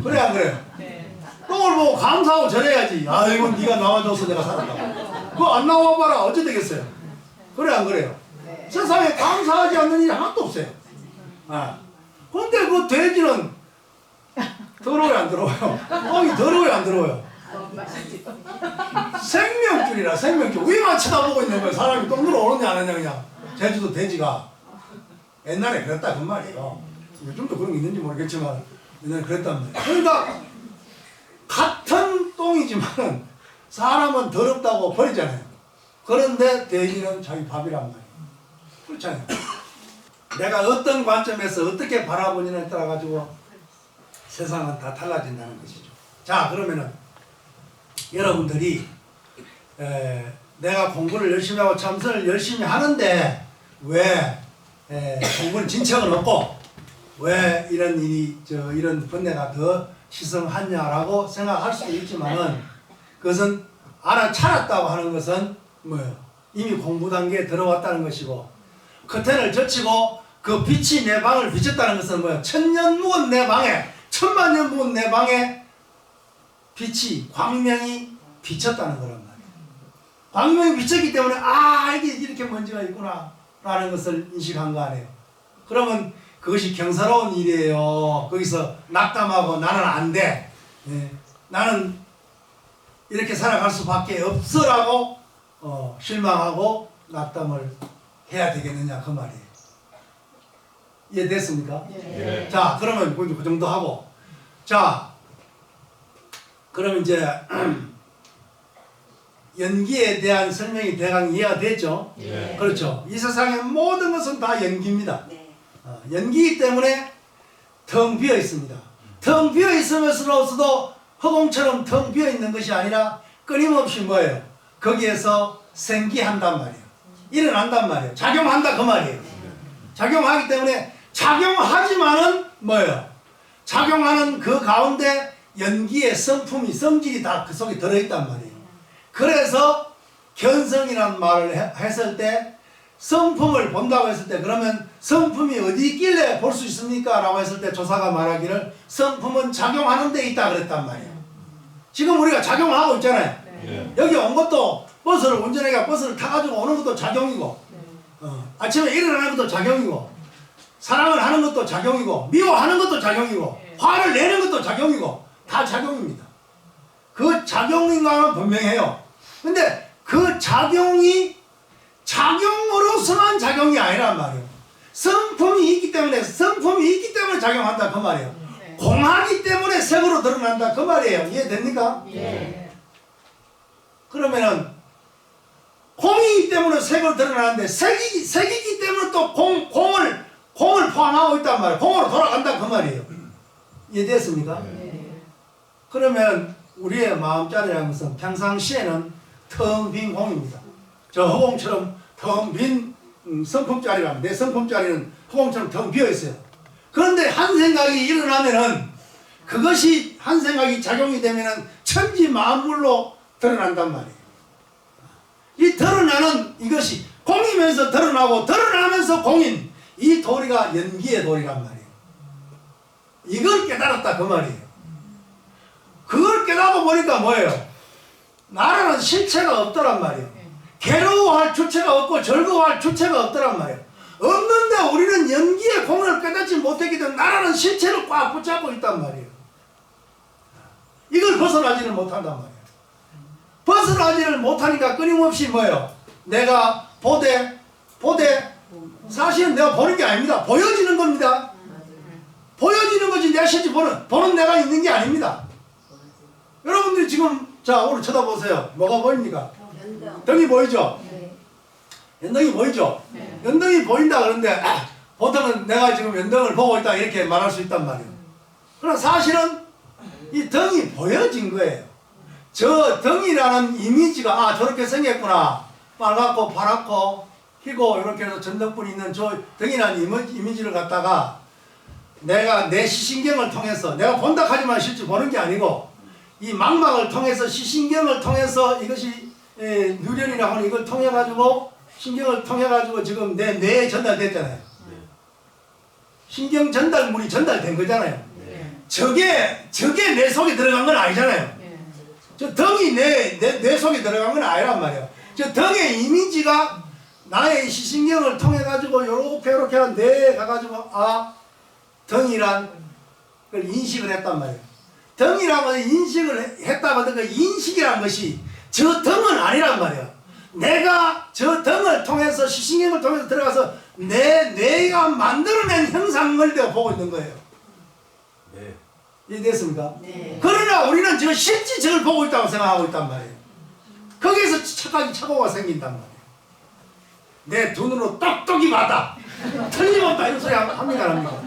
그래 안 그래요? 똥을 보고 감사하고 절해야지. 아이고 네가 나와줘서 내가 살았다. 그거 안 나와봐라 어찌 되겠어요? 그래 안 그래요? 세상에 감사하지 않는 일이 하나도 없어요. 근데 그 돼지는 더러워요 안 더러워요? 똥이 더러워요 안 더러워요? 생명줄이라 생명줄. 위만 쳐다보고 있는 거예요. 사람이 똥 들어오느냐 안 하느냐 그냥. 제주도 돼지가 옛날에 그랬다 그 말이에요. 요즘도 그런 게 있는지 모르겠지만 옛날에 그랬단 말이에요. 그러니까 같은 똥이지만 사람은 더럽다고 버리잖아요. 그런데 돼지는 자기 밥이란 말이에요. 그렇잖아요. 내가 어떤 관점에서 어떻게 바라보느냐에 따라 가지고 세상은 다 달라진다는 것이죠. 자 그러면은 여러분들이 내가 공부를 열심히 하고 참선을 열심히 하는데 왜 공부는 진척을 얻고 왜 이런 일이 이런 번뇌가 더 시성하냐라고 생각할 수도 있지만은 그것은 알아차렸다고 하는 것은 뭐예요? 이미 공부 단계에 들어왔다는 것이고 커튼을 젖히고 그 빛이 내 방을 비쳤다는 것은 뭐예요? 천년 묵은 내 방에 천만 년 묵은 내 방에 빛이 광명이 비쳤다는 거란 말이에요. 광명이 비쳤기 때문에 이게 이렇게 먼지가 있구나 라는 것을 인식한 거 아니에요. 그러면 그것이 경사로운 일이에요. 거기서 낙담하고 나는 안 돼. 나는 이렇게 살아갈 수밖에 없어라고 실망하고 낙담을 해야 되겠느냐 그 말이에요. 이해됐습니까? 예. 자 그러면 그 정도 하고 자 그럼 이제 연기에 대한 설명이 대강 이해가 됐죠? 예. 그렇죠. 이 세상의 모든 것은 다 연기입니다. 연기이기 때문에 텅 비어 있습니다. 텅 비어 있으면서도 허공처럼 텅 비어 있는 것이 아니라 끊임없이 뭐예요? 거기에서 생기한단 말이에요. 일어난단 말이에요. 작용한다 그 말이에요. 작용하기 때문에 작용하지만은 뭐예요? 작용하는 그 가운데 연기의 성품이 성질이 다 그 속에 들어있단 말이에요. 그래서 견성이라는 말을 했을 때 성품을 본다고 했을 때 그러면 성품이 어디 있길래 볼 수 있습니까? 라고 했을 때 조사가 말하기를 성품은 작용하는 데 있다 그랬단 말이에요. 지금 우리가 작용하고 있잖아요. 여기 온 것도 버스를 운전해가 버스를 타가지고 오는 것도 작용이고, 아침에 일어나는 것도 작용이고, 사랑을 하는 것도 작용이고, 미워하는 것도 작용이고, 화를 내는 것도 작용이고, 다 작용입니다. 그 작용인가는 분명해요. 근데 그 작용이 작용으로서만 작용이 아니란 말이에요. 성품이 있기 때문에 작용한다 그 말이에요. 공하기 때문에 색으로 드러난다 그 말이에요. 이해됩니까? 예. 그러면은 공이기 때문에 색으로 드러나는데 색이기 때문에 또 공을 포함하고 있단 말이에요. 공으로 돌아간다 그 말이에요. 이해됐습니까? 그러면 우리의 마음자리라는 것은 평상시에는 텅 빈 공입니다. 저 허공처럼 텅 빈 성품자리라면, 내 성품자리는 허공처럼 텅 비어있어요. 그런데 한 생각이 일어나면은, 그것이 한 생각이 작용이 되면은 천지 만물로 드러난단 말이에요. 이 드러나는 이것이 공이면서 드러나고 드러나면서 공인, 이 도리가 연기의 도리란 말이에요. 이걸 깨달았다 그 말이에요. 그걸 깨닫고 보니까 뭐예요? 나라는 실체가 없더란 말이에요. 괴로워할 주체가 없고 즐거워할 주체가 없더란 말이에요. 없는데 우리는 연기의 공을 깨닫지 못했기 때문에 나라는 실체를 꽉 붙잡고 있단 말이에요. 이걸 벗어나지는 못한단 말이에요. 벗어나지를 못하니까 끊임없이 뭐예요? 내가 보되 사실은 내가 보는 게 아닙니다. 보여지는 겁니다. 보여지는 거지 내가 실제 보는 내가 있는 게 아닙니다. 여러분들이 지금 자 오늘 쳐다보세요. 뭐가 보입니까? 등이 보이죠? 연등이 보이죠? 연등이 보인다 그런데 보통은 내가 지금 연등을 보고 있다 이렇게 말할 수 있단 말이에요. 그러나 사실은 이 등이 보여진 거예요. 저 등이라는 이미지가 저렇게 생겼구나. 빨갛고 파랗고 희고 이렇게 해서 전등불이 있는 저 등이라는 이미지를 갖다가 내가 내 시신경을 통해서, 내가 본다 하지만 실제 보는 게 아니고 이 망막을 통해서, 시신경을 통해서, 이것이 뉴런이라고 하는 이걸 통해 가지고, 신경을 통해 가지고 지금 내 뇌에 전달됐잖아요. 신경 전달물이 전달된 거잖아요. 저게 내 속에 들어간 건 아니잖아요. 저 등이 내 속에 들어간 건 아니란 말이에요. 저 등의 이미지가 나의 시신경을 통해 가지고 요렇게 한 뇌에 가가지고 등이란 걸 인식을 했단 말이에요. 등이라고 인식을 했다고 하던 그 인식이란 것이 저 등은 아니란 말이에요. 내가 저 등을 통해서, 시신경을 통해서 들어가서 내 뇌가 만들어낸 형상을 내가 보고 있는 거예요. 네. 이해됐습니까? 네. 그러나 우리는 저 실제 저를 보고 있다고 생각하고 있단 말이에요. 거기에서 착오가 생긴단 말이에요. 내 두 눈으로 똑똑히 봤다. 틀림없다. 이런 소리 합니까? 안 합니까?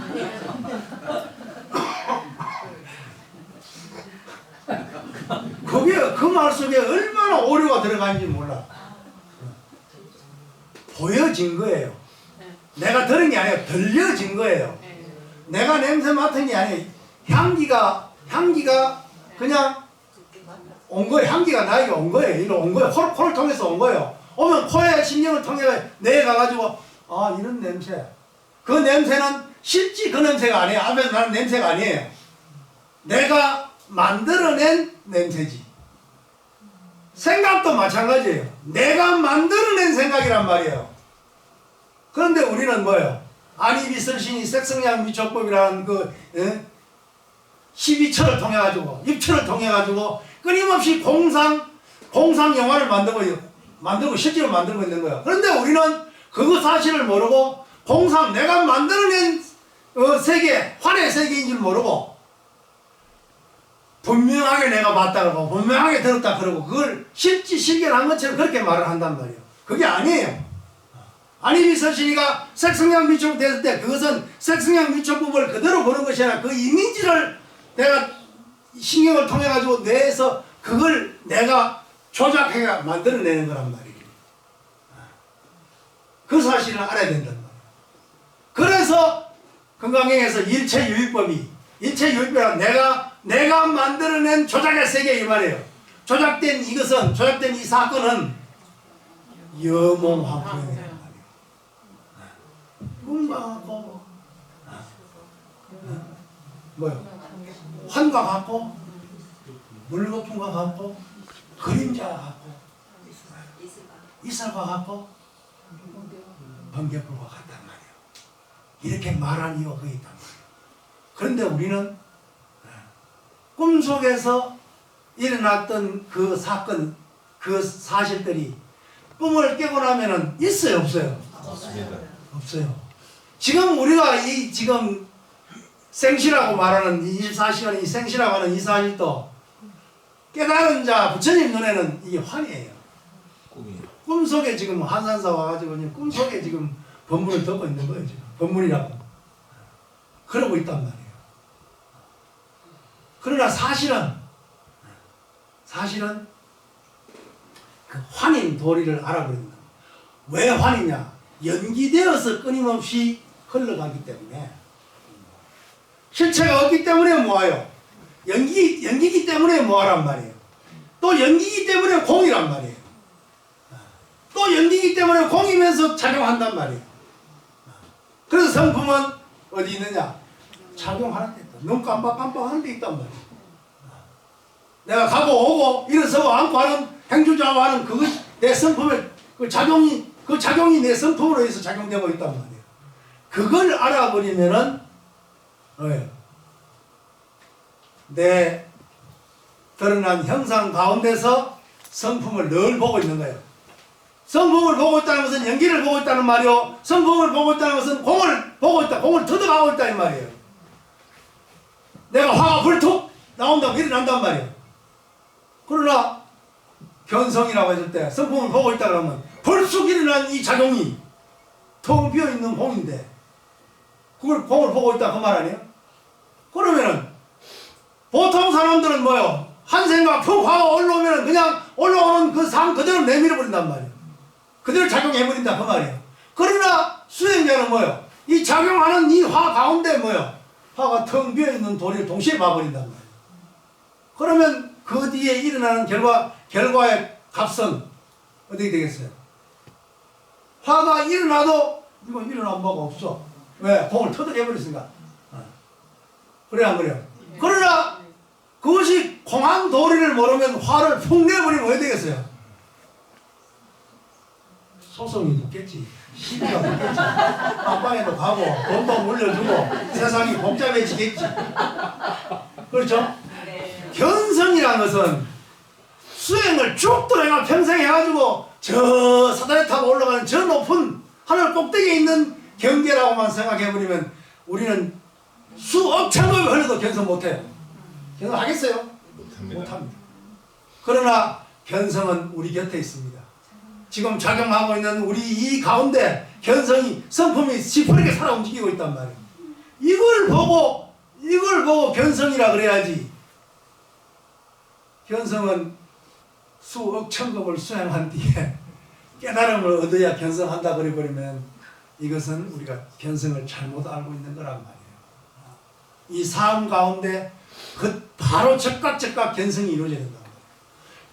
거기에 그 말 속에 얼마나 오류가 들어가는지 몰라. 보여진 거예요. 내가 들은 게 아니라 들려진 거예요. 내가 냄새 맡은 게 아니에요. 향기가 그냥 온 거예요. 향기가 나에게 온 거예요. 이리 온 거예요. 코를 통해서 온 거예요. 오면 코의 신경을 통해 뇌에 가가지고 이런 냄새. 그 냄새는 실제 그 냄새가 아니에요. 앞에서 나는 냄새가 아니에요. 내가 만들어낸 냄새지. 생각도 마찬가지예요. 내가 만들어낸 생각이란 말이에요. 그런데 우리는 뭐예요? 안이비설신이 색성양 미촉법이라는 그 12철을 통해 가지고, 입철을 통해 가지고 끊임없이 공상 영화를 만들고 실제로 만들고 있는 거예요. 그런데 우리는 그거 사실을 모르고 내가 만들어낸 세계, 환의 세계인 줄 모르고 분명하게 내가 봤다 그러고 분명하게 들었다 그러고 그걸 실질한 것처럼 그렇게 말을 한단 말이에요. 그게 아니에요. 안이비설신이가 색성양 미촉 됐을 때 그것은 색성양 미촉법을 그대로 보는 것이 아니라 그 이미지를 내가 신경을 통해 가지고 뇌에서 그걸 내가 조작해 만들어내는 거란 말이에요. 그 사실을 알아야 된단 말이에요. 그래서 건강경에서 일체유의법이란 내가 만들어낸 조작의 세계 이 말이에요. 조작된 이 사건은 염몽환풍이란 말이에요. 문방하고 뭐요? 환과 같고 물거품과 같고 그림자와 같고 이슬과 같고 번개불과 같단 말이에요. 이렇게 말한 이유가 거기 있단 말이에요. 그런데 우리는 꿈속에서 일어났던 그 사건, 그 사실들이 꿈을 깨고 나면은 있어요, 없어요? 없습니다. 없어요. 지금 우리가 이 지금 생시라고 말하는 24시간 이 생시라고 하는 이 사실도 깨달은 자 부처님 눈에는 이게 환이에요. 꿈이. 꿈속에 지금 한산사 와가지고 꿈속에 지금 법문을 듣고 있는 거예요. 지금 법문이라고 그러고 있단 말이에요. 그러나 사실은 그 환인 도리를 알아버린다. 왜 환이냐? 연기되어서 끊임없이 흘러가기 때문에. 실체가 없기 때문에 뭐예요? 연기기 때문에 뭐하란 말이에요? 또 연기기 때문에 공이란 말이에요. 또 연기기 때문에 공이면서 작용한단 말이에요. 그래서 성품은 어디 있느냐? 작용하는 데 있다. 눈 깜빡깜빡하는 데 있단 말이에요. 내가 가고 오고 일어서고 앉고 하는 행주자고 하는 그것이 내 성품의 그 작용이 내 성품으로 해서 작용되고 있단 말이에요. 그걸 알아버리면은 내 드러난 형상 가운데서 성품을 늘 보고 있는 거예요. 성품을 보고 있다는 것은 연기를 보고 있다는 말이요. 성품을 보고 있다는 것은 공을 보고 있다. 공을 터득하고 있다 이 말이에요. 내가 화가 불툭 나온다고 일어난단 말이에요. 그러나 견성이라고 했을 때 성품을 보고 있다 그러면 불쑥 일어난 이 작용이 텅 비어있는 공인데 그걸 공을 보고 있다 그 말 아니에요? 그러면은 보통 사람들은 뭐요? 한 생각 푹 화가 올라오면은 그냥 올라오는 그 상 그대로 내밀어 버린단 말이에요. 그대로 작용해버린다 그 말이에요. 그러나 수행자는 뭐요? 이 작용하는 이 화 가운데 뭐요? 화가 텅 비어있는 도리를 동시에 봐버린단 말이에요. 그러면 그 뒤에 일어나는 결과의 값은 어떻게 되겠어요? 화가 일어나도 이건 일어난 바가 없어. 왜? 공을 터득해버렸으니까. 그래 안 그래요? 그러나 그것이 공한 도리를 모르면 화를 푹 내버리면 어떻게 되겠어요? 소송이 붙겠지. 시비가 붙겠지. 빵빵에도 가고 돈도 물려주고 세상이 복잡해지겠지. 그렇죠? 견성이라는 것은 수행을 쭉 내가 평생 해가지고 저 사다리 타고 올라가는 저 높은 하늘 꼭대기에 있는 경계라고만 생각해버리면 우리는 수억 천억을 흘려도 견성 못해요. 견성 하겠어요? 못합니다. 그러나 견성은 우리 곁에 있습니다. 지금 작용하고 있는 우리 이 가운데 견성이 성품이 시퍼렇게 살아 움직이고 있단 말이에요. 이걸 보고 견성이라 그래야지. 견성은 수억 천급을 수행한 뒤에 깨달음을 얻어야 견성한다 그래버리면 이것은 우리가 견성을 잘못 알고 있는 거란 말이에요. 이 삶 가운데 그 바로 즉각 견성이 이루어져야 된다.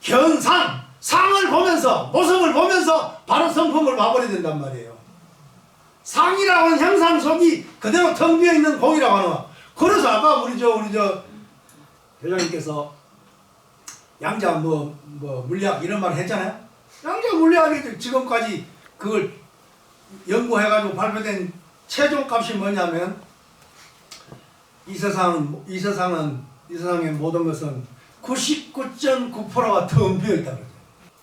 견상! 상을 보면서 모습을 보면서 바로 성품을 봐버려야 된단 말이에요. 상이라고 하는 형상 속이 그대로 텅 비어있는 공이라고 하는 거. 그래서 아까 우리 저 회장님께서 양자 물리학 이런 말을 했잖아요. 양자 물리학이 지금까지 그걸 연구해가지고 발표된 최종값이 뭐냐면 이 세상의 모든 것은 99.9%가 텅 비어있다.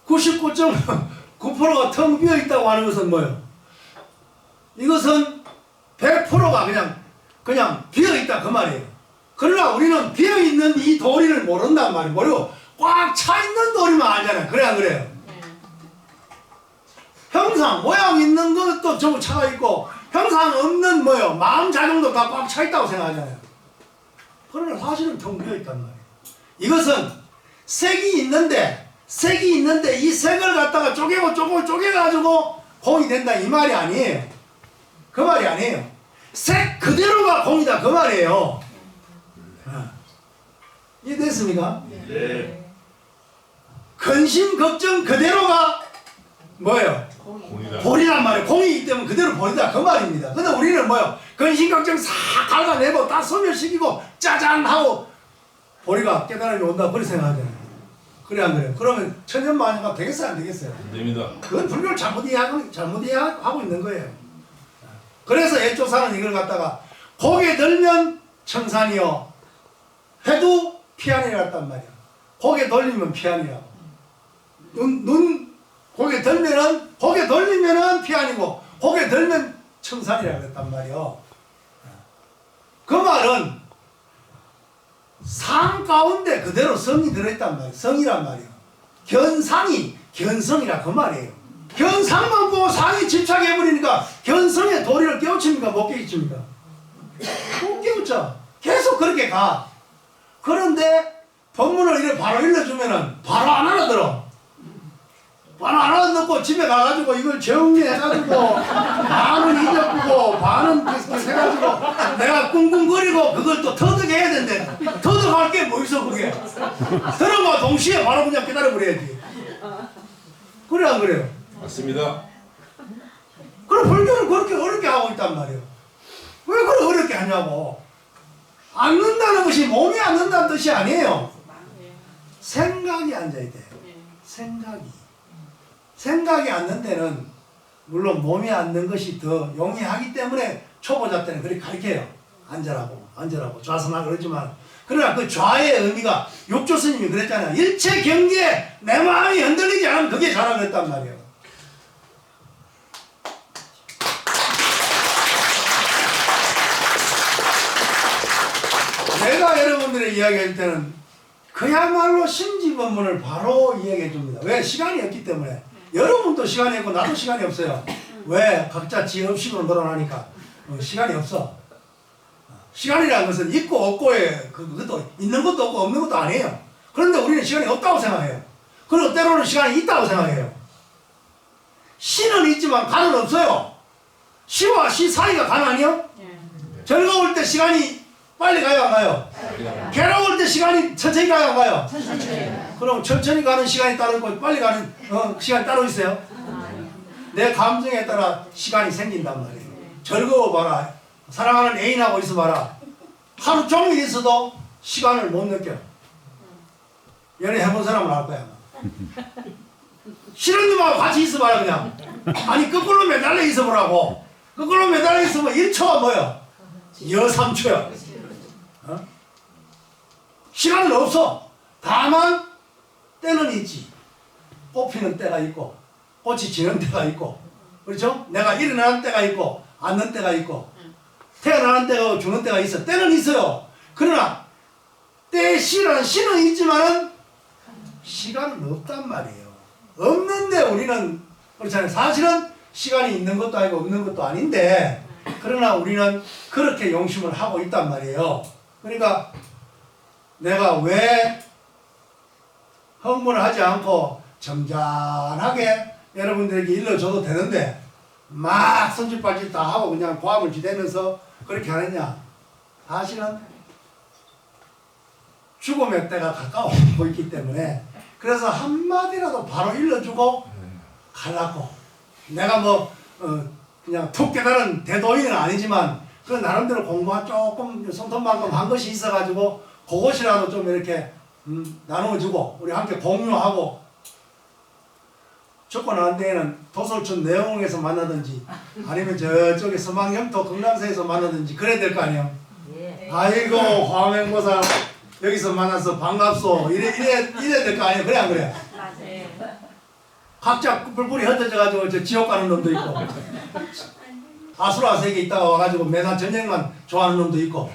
99.9%가 텅 비어있다고 하는 것은 뭐예요? 이것은 100%가 그냥 비어있다 그 말이에요. 그러나 우리는 비어있는 이 도리를 모른단 말이에요. 모르고 꽉 차있는 도리만 알잖아요. 그래 안 그래요? 형상 모양 있는 것도 전부 차가 있고 형상 없는 마음 작용도 다 꽉 차있다고 생각하잖아요. 그러나 사실은 텅 비어있단 말이에요. 이것은 색이 있는데 이 색을 갖다가 쪼개가지고 공이 된다 이 말이 아니에요. 그 말이 아니에요. 색 그대로가 공이다 그 말이에요. 이해됐습니까? 네. 근심 걱정 그대로가 뭐예요? 볼이란 말이에요. 공이기 때문에 그대로 볼이다 그 말입니다. 근데 우리는 뭐예요? 근심 걱정 싹 갉아내고 다 소멸시키고 짜잔 하고 보리가 깨달음이 온다 그렇게 생각하잖아요. 그래 안 그래요? 그러면 천년만년가 되겠어요 안 되겠어요? 안 됩니다. 그건 불교를 잘못 이해하고 있는 거예요. 그래서 옛조사는 이걸 갖다가 고개 들면 청산이요 해도 피안이라 했단 말이야. 고개 돌리면 피안이라고. 고개 돌리면은 피안이고 고개 들면 청산이라고 했단 말이요. 그 말은 상 가운데 그대로 성이 들어있단 말이에요. 성이란 말이에요. 견상이 견성이라 그 말이에요. 견상만 보고 상이 집착해버리니까 견성의 도리를 깨우칩니까? 못 깨우칩니까? 못 깨우쳐. 계속 그렇게 가. 그런데 법문을 이렇게 바로 일러주면은 바로 안 알아들어. 바로 안 알아듣고 집에 가가지고 이걸 정리해가지고 반은 잊어보고 반은 해가지고 내가 꿍꿍거리고 그걸 또 터득해야 된대. 터득할 게 뭐 있어 그게. 들어봐 동시에 바로 그냥 깨달아버려야지. 그래 안 그래요? 맞습니다. 그럼 불교는 그렇게 어렵게 하고 있단 말이에요. 왜 그렇게 어렵게 하냐고. 앉는다는 것이 몸이 앉는다는 뜻이 아니에요. 생각이 앉아야 돼요. 생각이 앉는 데는 물론 몸이 앉는 것이 더 용이하기 때문에 초보자 때는 그렇게 가르쳐요. 앉으라고 좌선하고 그러지만 그러나 그 좌의 의미가 육조 스님이 그랬잖아요. 일체 경기에 내 마음이 흔들리지 않으면 그게 좌라 그랬단 말이에요. 내가 여러분들의 이야기할 때는 그야말로 심지법문을 바로 이야기해 줍니다. 왜? 시간이 없기 때문에. 여러분도 시간이 없고 나도 시간이 없어요. 왜? 각자 지업식으로 놀아나니까 시간이 없어. 시간이라는 것은 있고 없고에 그것도 있는 것도 없고 없는 것도 아니에요. 그런데 우리는 시간이 없다고 생각해요. 그리고 때로는 시간이 있다고 생각해요. 시는 있지만 간은 없어요. 시와 시 사이가 간 아니요? 즐거울 때 시간이 빨리 가요 안 가요? 괴로울 때 시간이 천천히 가요 안 가요? 그럼 천천히 가는 시간이 따로 있고 빨리 가는 시간이 따로 있어요? 내 감정에 따라 시간이 생긴단 말이에요. 즐거워봐라. 사랑하는 애인하고 있어봐라. 하루 종일 있어도 시간을 못 느껴. 연애 해본 사람은 알 거야. 싫은 놈하고 같이 있어봐라 그냥. 아니 거꾸로 매달려 있어보라고. 거꾸로 매달려 있으면 1초가 뭐야? 3초야. 시간은 없어. 다만 때는 있지. 꽃피는 때가 있고 꽃이 지는 때가 있고 그렇죠? 내가 일어나는 때가 있고 앉는 때가 있고 태어나는 때가 죽는 때가 있어. 때는 있어요. 그러나 때의 시는 있지만은 시간은 없단 말이에요. 없는데 우리는 그렇잖아요. 사실은 시간이 있는 것도 아니고 없는 것도 아닌데 그러나 우리는 그렇게 용심을 하고 있단 말이에요. 그러니까 내가 왜 흥분을 하지 않고 점잖하게 여러분들에게 일러줘도 되는데 막 손짓발짓 다 하고 그냥 고함을 지대면서 그렇게 하느냐. 사실은 죽음의 때가 가까워지고 있기 때문에 그래서 한마디라도 바로 일러주고 가려고. 내가 그냥 툭 깨달은 대도인은 아니지만 그 나름대로 공부가 조금 손톱만큼 한 것이 있어가지고 그것이라도 좀 이렇게 나눠주고 우리 함께 공유하고 죽고 난 데에는 도솔촌 내홍에서 만나든지 아니면 저쪽에 서망영토 금남사에서 만나든지 그래야 될 거 아니에요. 예. 아이고 화명보살 여기서 만나서 반갑소 이래야 될 거 아니에요. 그래 안 그래? 맞아요. 각자 뿔뿔이 흩어져가지고 저 지옥 가는 놈도 있고 아수라 세계에 있다가 와가지고 매사 전쟁만 좋아하는 놈도 있고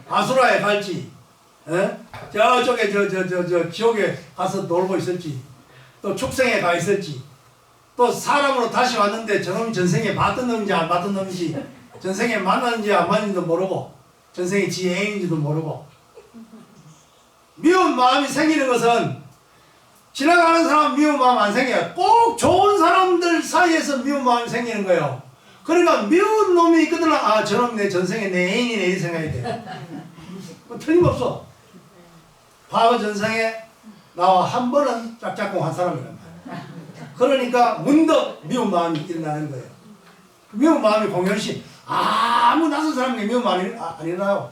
아수라에 갈지 저쪽에 저 지옥에 가서 놀고 있을지 또 축생에 가 있을지 또 사람으로 다시 왔는데 저놈이 전생에 봤던 놈인지 안 봤던 놈인지 전생에 만났는지 안 만났는지도 모르고 전생에 지 애인인지도 모르고 미운 마음이 생기는 것은 지나가는 사람 미운 마음 안 생겨요. 꼭 좋은 사람들 사이에서 미운 마음이 생기는 거예요. 그러니까 미운 놈이 있거든. 아 저놈 내 전생에 내 애인이네 이 생각이 돼. 틀림없어. 과거 전생에 나와 한 번은 짝짝꿍 한 사람이란 말이야. 그러니까 문득 미운 마음이 일어나는 거예요. 미운 마음이 공연시 아무 낯선 사람에게 미운 마음이 안 일어나요.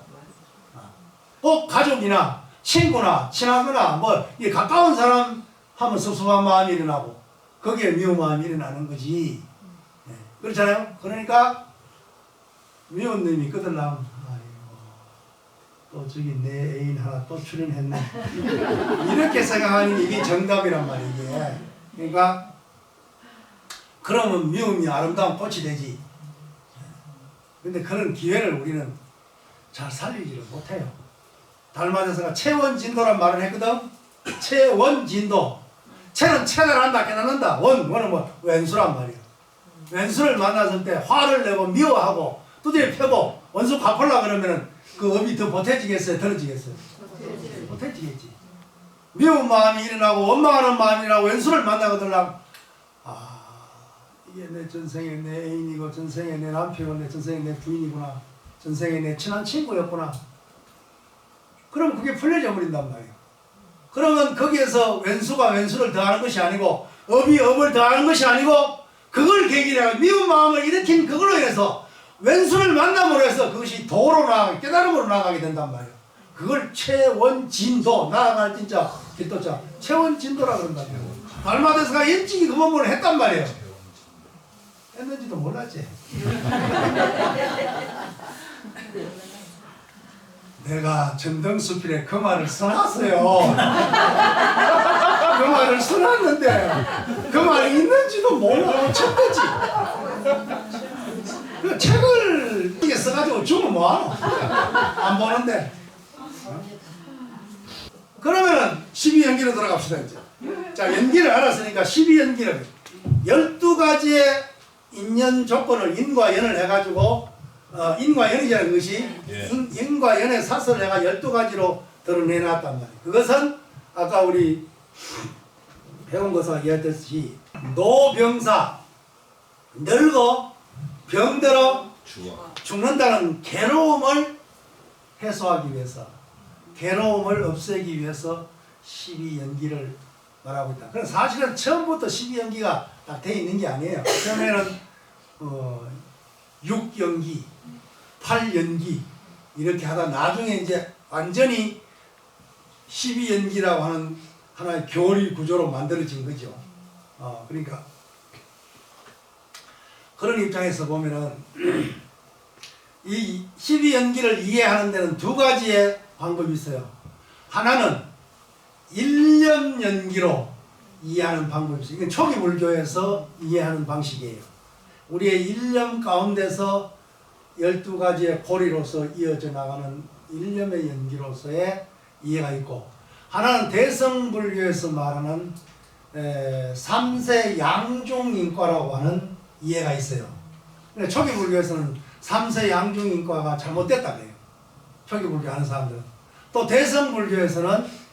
꼭 가족이나 친구나 친하거나 뭐 이 가까운 사람 하면 섭섭한 마음이 일어나고 거기에 미운 마음이 일어나는 거지. 예, 그렇잖아요. 그러니까 미운 놈이 거들나면 아이고 또 저기 내 애인 하나 또 출연했네 이렇게 생각하는 게 이게 정답이란 말이에요. 이게. 그러니까 그러면 미움이 아름다운 꽃이 되지. 근데 그런 기회를 우리는 잘 살리지를 못해요. 달마대사가 체원진도란 말을 했거든. 체원진도. 체는 체달한다 깨닫는다. 원은 뭐 왼수란 말이야. 왼수를 만났을 때 화를 내고 미워하고 두드려 펴고 원수 갚으려 그러면은 그 업이 더 보태지겠어요? 덜어지겠어요? 보태지겠지. 미운 마음이 일어나고 원망하는 마음이 일어나고 왼수를 만나거들랑 이게 내 전생에 내 애인이고 전생에 내 남편이고 내 전생에 내 부인이구나. 전생에 내 친한 친구였구나. 그럼 그게 풀려져 버린단 말이에요. 그러면 거기에서 왼수가 왼수를 더하는 것이 아니고 업이 업을 더하는 것이 아니고 그걸 계기로 해서 미운 마음을 일으킨 그걸로 인해서 왼수를 만남으로 해서 그것이 도로 나가게 깨달음으로 나가게 된단 말이에요. 그걸 체원진도 나아갈 진짜 길도자 체원진도라 그런단 말이에요. 달마대사가 일찍이 그 법문을 했단 말이에요. 했는지도 몰랐지. 내가 전등수필에 그 말을 써놨어요. 그 말을 써놨는데 그 말이 있는지도 몰라. 쳤대지. 그 책을 이게 써가지고 주면 뭐하노? 안 보는데. 그러면은 12연기로 들어갑시다 이제. 자, 연기를 알았으니까 12연기를 12가지의 인연 조건을 인과 연을 해가지고 인과 연이라는 것이 예. 인과 연의 사설을 내가 12가지로 드러내놨단 말이에요. 그것은 아까 우리 배운 것과 이야기했듯이 노병사 늙어 병들어 죽는다는 괴로움을 해소하기 위해서 괴로움을 없애기 위해서 12연기를 말하고 있다. 그럼 사실은 처음부터 12연기가 딱 돼 있는 게 아니에요. 처음에는 6연기 8연기 이렇게 하다 나중에 이제 완전히 12연기라고 하는 하나의 교리 구조로 만들어진 거죠. 그러니까 그런 입장에서 보면은 이 12연기를 이해하는 데는 두 가지의 방법이 있어요. 하나는 일념연기로 이해하는 방법이 있어요. 이건 초기 불교에서 이해하는 방식이에요. 우리의 일념 가운데서 12가지의 고리로서 이어져 나가는 일념의 연기로서의 이해가 있고, 하나는 대성불교에서 말하는 3세 양중인과라고 하는 이해가 있어요. 초기 불교에서는 3세 양중인과가 잘못됐다 그래요. 초기 불교 하는 사람들은. 또 대성불교에서는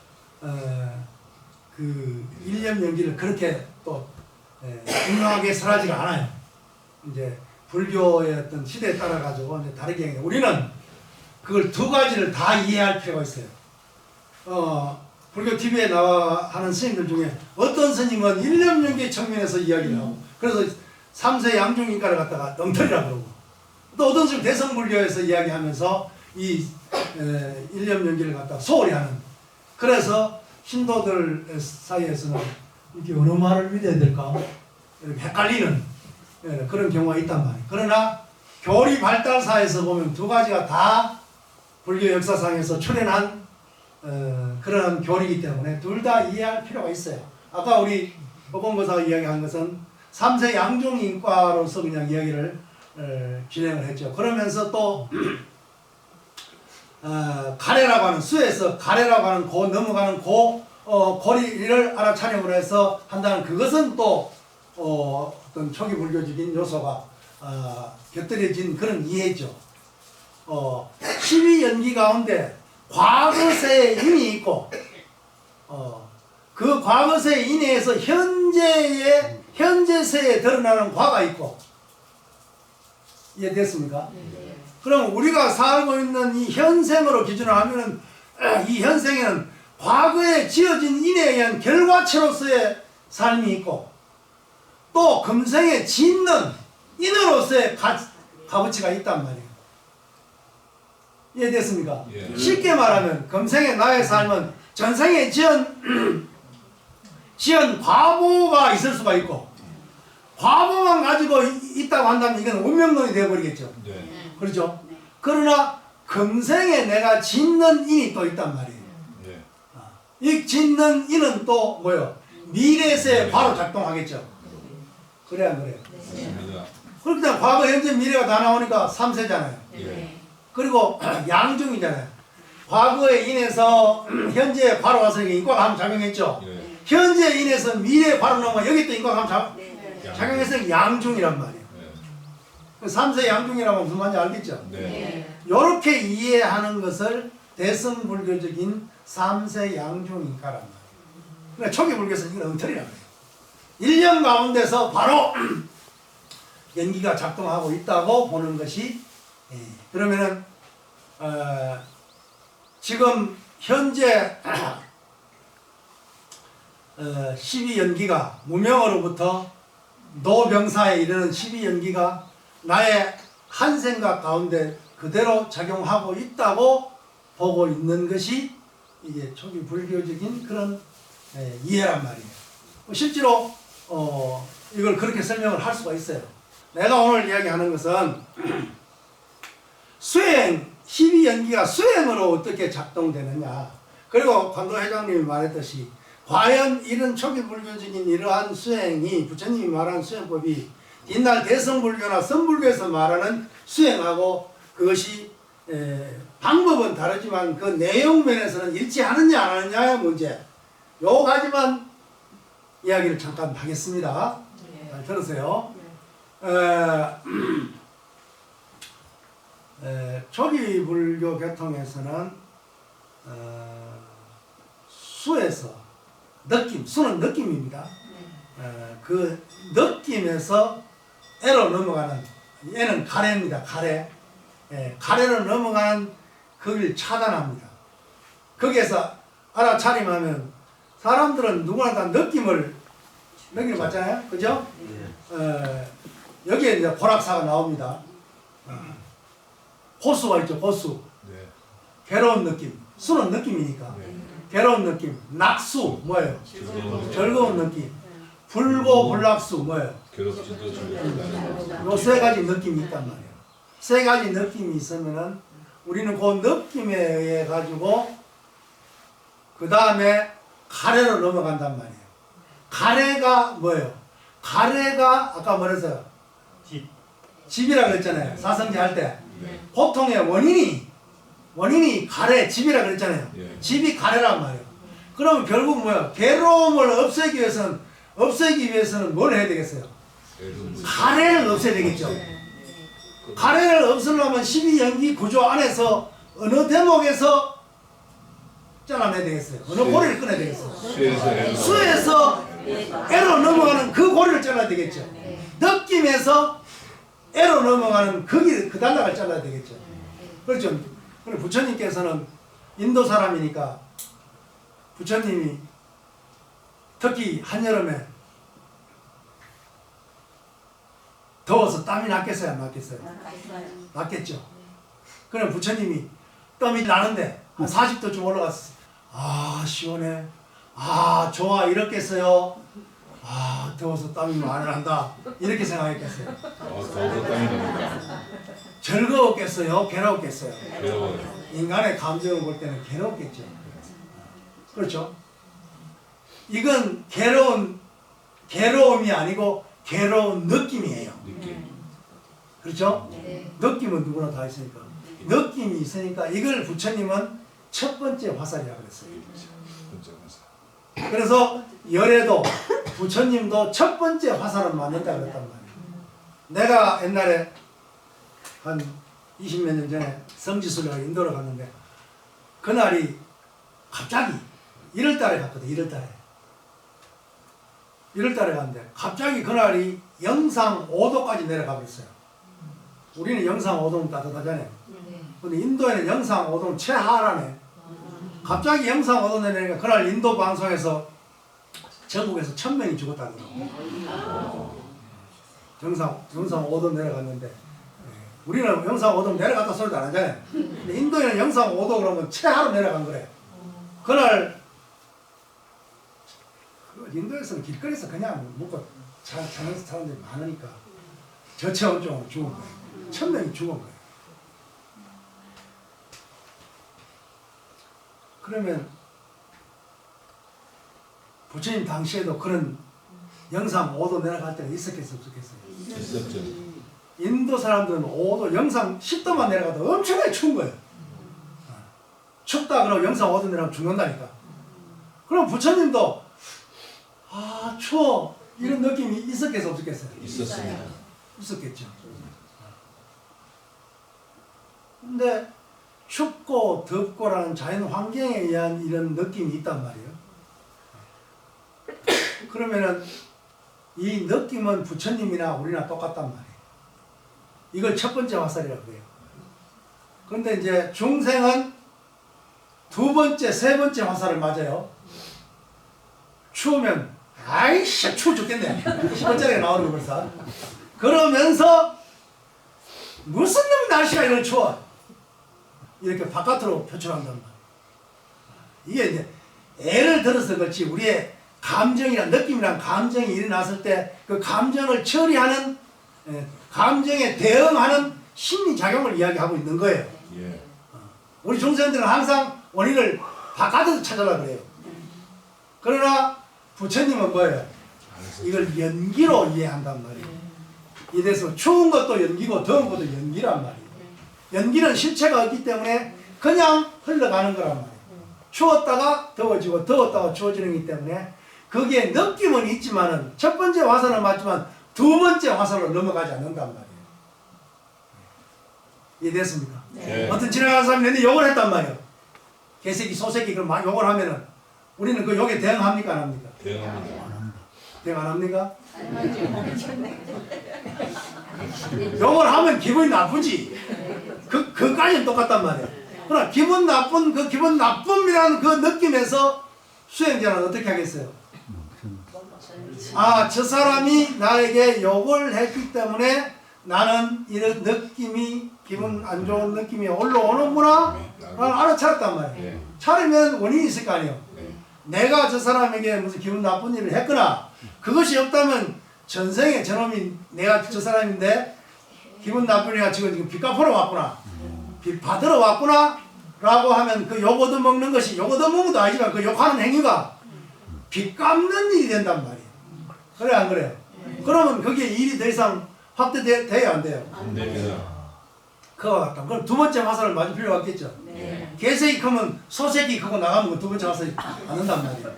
그 일념 연기를 그렇게 또 분명하게 설하지가 않아요. 이제 불교의 어떤 시대에 따라 가지고 이제 다르게 해요. 우리는 그걸 두 가지를 다 이해할 필요가 있어요. 불교 TV에 나와 하는 스님들 중에 어떤 스님은 일념 연기 측면에서 이야기를 하고, 그래서 3세 양중인과를 갖다가 엉터리라고 그러고, 또 어떤 스님 대성불교에서 이야기하면서 이 일념 연기를 갖다가 소홀히 하는, 그래서 신도들 사이에서는 이게 어느 말을 믿어야 될까 이렇게 헷갈리는 그런 경우가 있단 말이에요. 그러나 교리 발달사에서 보면 두 가지가 다 불교 역사상에서 출현한 그런 교리이기 때문에 둘 다 이해할 필요가 있어요. 아까 우리 법원고사가 이야기한 것은 3세 양중인과로서 그냥 이야기를 진행을 했죠. 그러면서 또 가래라고 하는 수에서 가래라고 하는 고 넘어가는 고리를 알아차림으로 해서 한다는, 그것은 또 어떤 초기 불교적인 요소가 곁들여진 그런 이해죠. 12연기 가운데 과거세의 인이 있고, 그 과거세 인에서 현재세에 드러나는 과가 있고, 이해됐습니까? 네. 그럼 우리가 살고 있는 이 현생으로 기준을 하면은 이 현생에는 과거에 지어진 인에 의한 결과체로서의 삶이 있고, 또 금생에 짓는 인으로서의 값어치가 있단 말이에요. 이해됐습니까? 예. 쉽게 말하면 금생에 나의 삶은 전생에 지은 과보가 있을 수가 있고 과보만 가지고 있다고 한다면 이건 운명론이 되어버리겠죠. 네. 그렇죠? 그러나 금생에 내가 짓는 인이 또 있단 말이에요. 네. 이 짓는 인은 또 뭐요? 미래세 바로 작동하겠죠. 그래 안 그래요? 맞습니다. 그렇기 때문에 과거, 현재, 미래가 다 나오니까 3세잖아요. 예. 그리고 양중이잖아요. 과거에 인해서 현재에 바로 와서 인과가 작용했죠. 예. 현재에 인해서 미래에 바로 넘어 여기 또 인과가 네. 작용해서 양중이란 말이에요. 네. 3세 양중이라면 무슨 말인지 알겠죠? 네. 이렇게 이해하는 것을 대승불교적인 3세 양중인가란 말이에요. 그러니까 초기 불교에서는 이건 엉터리란 말이에요. 1년 가운데서 바로 연기가 작동하고 있다고 보는 것이 그러면은 지금 현재 12연기가 무명으로부터 노병사에 이르는 12연기가 나의 한 생각 가운데 그대로 작용하고 있다고 보고 있는 것이 이게 초기 불교적인 그런 이해란 말이에요. 실제로 이걸 그렇게 설명을 할 수가 있어요. 내가 오늘 이야기하는 것은 수행, 12연기가 수행으로 어떻게 작동되느냐. 그리고 관도 회장님이 말했듯이 과연 이런 초기 불교적인 이러한 수행이 부처님이 말한 수행법이 옛날 대성불교나 선불교에서 말하는 수행하고 그것이 방법은 다르지만 그 내용 면에서는 일치하느냐 안 하느냐의 문제. 요 가지만 이야기를 잠깐 하겠습니다. 잘 들으세요. 초기 불교 계통에서는 수에서 느낌, 수는 느낌입니다. 그 느낌에서 애로 넘어가는, 애는 가래입니다. 가래. 가래로 넘어가는 거기를 차단합니다. 거기에서 알아차림하면 사람들은 누구나 다 느낌을 받잖아요. 그죠? 여기에 이제 보락사가 나옵니다. 호수가 있죠, 호수. 네. 괴로운 느낌. 수는 느낌이니까. 네. 괴로운 느낌. 낙수, 뭐예요? 즐거운 즐거운 느낌. 불고, 불낙수, 뭐예요? 괴롭지도 즐겁지도 않은 요 세 가지 느낌이 있단 말이에요. 세 가지 느낌이 있으면은 우리는 그 느낌에 의해 가지고 그 다음에 가래로 넘어간단 말이에요. 가래가 뭐예요? 가래가 아까 뭐랬어요? 집이라 그랬잖아요. 사성제 할 때. 네. 고통의 원인이 가래, 집이라 그랬잖아요. 예. 집이 가래란 말이에요. 그러면 결국 뭐야? 괴로움을 없애기 위해서는 뭘 해야 되겠어요? 가래를 없애야 되겠죠. 가래를 없애려면 12연기 구조 안에서 어느 대목에서 잘라내야 되겠어요? 어느 고리를 끊어야 되겠어요? 수에서 애로 넘어가는 그 고리를 잘라야 되겠죠. 느낌에서 애로 넘어가는 그 단락을 잘라야 되겠죠. 그렇죠. 그리고 부처님께서는 인도 사람이니까 부처님이 특히 한여름에 더워서 땀이 났겠어요? 안 났겠어요? 났겠죠. 그럼 부처님이 땀이 나는데 한 40도쯤 올라갔어. 아 시원해. 아 좋아 이렇겠어요. 아 더워서 땀이 많이 난다. 이렇게 생각했겠어요. 더워서 땀이 납니다. 즐거웠겠어요? 괴로웠겠어요? 괴로워요. 인간의 감정을 볼 때는 괴롭겠죠. 그렇죠? 이건 괴로움이 아니고 괴로운 느낌이에요. 느낌. 그렇죠? 느낌은 누구나 다 있으니까. 느낌이 있으니까 이걸 부처님은 첫 번째 화살이라고 그랬어요. 그래서 열애도 부처님도 첫 번째 화살은 맞는다 그랬단 말이에요. 내가 옛날에 한 20몇 년 전에 성지순례가 인도를 갔는데 그날이 갑자기 1월달에 갔거든. 1월달에 갔는데 갑자기 그날이 영상 5도까지 내려가 버렸어요. 우리는 영상 5도는 따뜻하잖아요. 근데 인도에는 영상 5도는 최하라네. 갑자기 영상 5도 내리니까 그날 인도 방송에서 전국에서 1000명이 죽었다는 거. 영상 5도 내려갔는데 우리는 영상 5도 내려갔다 소리도 안 하잖아요. 근데 인도에는 영상 5도 그러면 최하로 내려간 거래. 그날 인도에서는 길거리에서 그냥 먹고 자는 사람들이 많으니까 저체온증으로 죽은 거예요. 1000명이 죽은 거예요. 그러면 부처님 당시에도 그런 영상 5도 내려갈 때가 있었겠어요, 없었겠어요? 있었죠. 인도 사람들은 5도, 영상 10도만 내려가도 엄청나게 추운 거예요. 춥다 그러고 영상 5도 내려가면 죽는다니까. 그럼 부처님도 아 추워 이런 느낌이 있었겠어요, 없었겠어요? 있었습니다. 있었겠죠. 근데 춥고 덥고라는 자연 환경에 의한 이런 느낌이 있단 말이에요. 그러면은 이 느낌은 부처님이나 우리나 똑같단 말이에요. 이걸 첫 번째 화살이라고 해요. 그런데 이제 중생은 두 번째, 세 번째 화살을 맞아요. 추우면 아이씨 추워 죽겠네. 10번째가 나오는 거 벌써. 그러면서 무슨 놈 날씨가 이런 추워. 이렇게 바깥으로 표출한단 말이에요. 이게 이제 예를 들어서 그렇지 우리의 감정이란 느낌이란 감정이 일어났을 때 그 감정을 처리하는 감정에 대응하는 심리작용을 이야기하고 있는 거예요. 예. 우리 중생들은 항상 원인을 바깥에서 찾으려고 그래요. 그러나 부처님은 뭐예요? 이걸 연기로 이해한단 말이에요. 이래서 추운 것도 연기고 더운 것도 연기란 말이에요. 연기는 실체가 없기 때문에 그냥 흘러가는 거란 말이에요. 추웠다가 더워지고 더웠다가 추워지는 거기 때문에 거기에 느낌은 있지만은 첫 번째 화살은 맞지만 두 번째 화살로 넘어가지 않는단 말이에요. 이해됐습니까? 네. 어떤 지나가는 사람이 있는데 욕을 했단 말이에요. 개새끼 소새끼 그럼 막 욕을 하면은 우리는 그 욕에 대응합니까 안 합니까? 대응합니다. 대응 안 합니까? 욕을 하면 기분이 나쁘지. 그까지는 똑같단 말이에요. 그러나 기분 나쁜 그 기분 나쁨이라는 그 느낌에서 수행자는 어떻게 하겠어요? 아, 저 사람이 나에게 욕을 했기 때문에 나는 이런 느낌이 기분 안 좋은 느낌이 올라오는구나 라는 알아차렸단 말이에요. 네. 차리면 원인이 있을 거 아니에요. 네. 내가 저 사람에게 무슨 기분 나쁜 일을 했거나 그것이 없다면 전생에 저놈이 내가 저 사람인데 기분 나쁘니까 지금 빚 갚으러 왔구나 빚 받으러 왔구나 라고 하면 그 욕 얻어먹는 것이 욕 얻어먹는 것도 아니지만 그 욕하는 행위가 빚 갚는 일이 된단 말이에요. 그래 안 그래요? 그러면 거기에 일이 더 이상 확대돼야 안 돼요? 안 됩니다. 그와 같다. 그럼 두 번째 화살을 맞을 필요가 없겠죠? 네. 개새끼 크면 소새끼 크고 나가면 두 번째 화살이 안 한단 말이에요.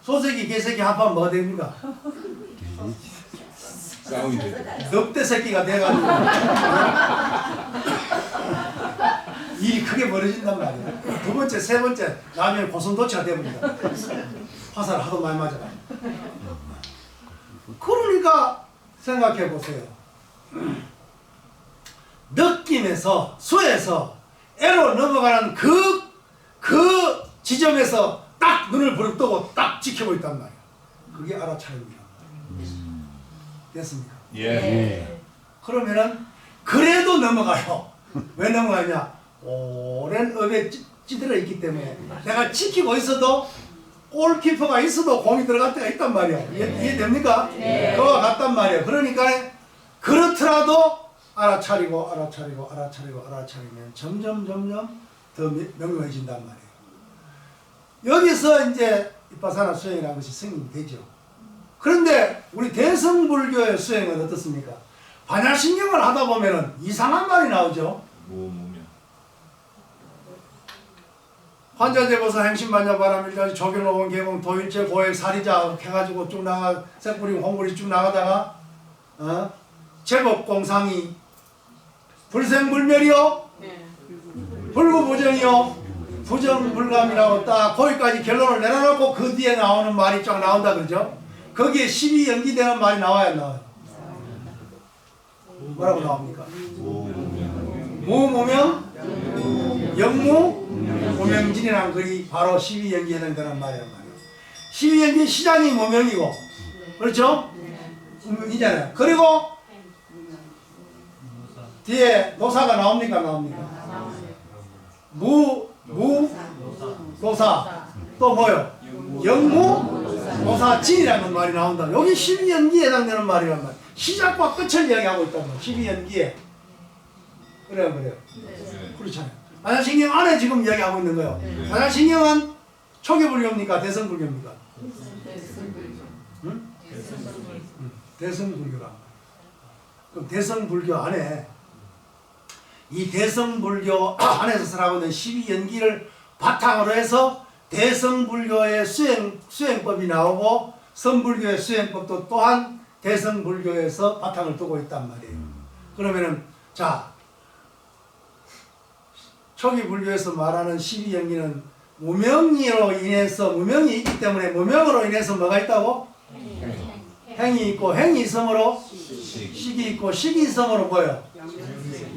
소새끼 개새끼 합하면 뭐가 됩니까? 싸움이 되죠. 늑대 새끼가 돼가지고 일이 크게 벌어진단 말이에요. 두 번째, 세 번째 나중에 고슴도치가 돼버립니다. 화살을 하도 많이 맞아가. 그러니까 생각해 보세요. 느낌에서 수에서 애로 넘어가는 그 지점에서 딱 눈을 부릅뜨고 딱 지켜보고 있단 말이에요. 그게 알아차림이란 말이에요. 됐습니까? 예. 그러면은 그래도 넘어가요. 왜 넘어가냐? 오랜 업에 찌들어 있기 때문에 내가 지키고 있어도 골키퍼가 있어도 공이 들어갈 때가 있단 말이에요. 이해됩니까? 네. 그와 같단 말이에요. 그러니까 그렇더라도 알아차리면 점점 더 명료해진단 말이에요. 여기서 이제 이빠사나 수행이라는 것이 승인이 되죠. 그런데 우리 대성불교의 수행은 어떻습니까? 반야신경을 하다 보면은 이상한 말이 나오죠. 무무명. 환자제보서 행신반야 바람일까지 조견오원 개공 도일체 고액 사리자 해가지고 쭉 나가 색뿌리 홍물이 쭉 나가다가 제법공상이 불생불멸이요 불구부정이요 부정불감이라고 딱 거기까지 결론을 내려놓고 그 뒤에 나오는 말이 쫙 나온다 그러죠. 거기에 10이 연기되는 말이 나와야 나와요. 뭐라고 나옵니까? 무무명 영무 무명진이라는 글이 바로 12 연기하는 거란 말이란 말이에요. 12 연기 시장이 무명이고 그렇죠? 이잖아요. 그리고 뒤에 노사가 나옵니까? 안 나옵니까? 노사. 또 뭐요? 노사진이라는 말이 나온다. 여기 12연기에 해당되는 말이란 말이야. 시작과 끝을 이야기하고 있단 말이야. 12연기에. 그래요. 네. 그렇잖아요. 반야신경 안에 지금 이야기하고 있는 거예요. 반야신경은 초기불교입니까? 대성불교입니까? 응? 대성불교라. 그럼 대성불교 안에 이 대성불교 안에서 살아가고 있는 12연기를 바탕으로 해서 대성불교의 수행법이 나오고 선불교의 수행법도 또한 대성불교에서 바탕을 두고 있단 말이에요. 그러면은 자, 초기 불교에서 말하는 12연기는 무명으로 인해서 무명이 있기 때문에 무명으로 인해서 뭐가 있다고? 행이 있고 행이 있으므로 식이 있고 식이 있으므로 뭐예요?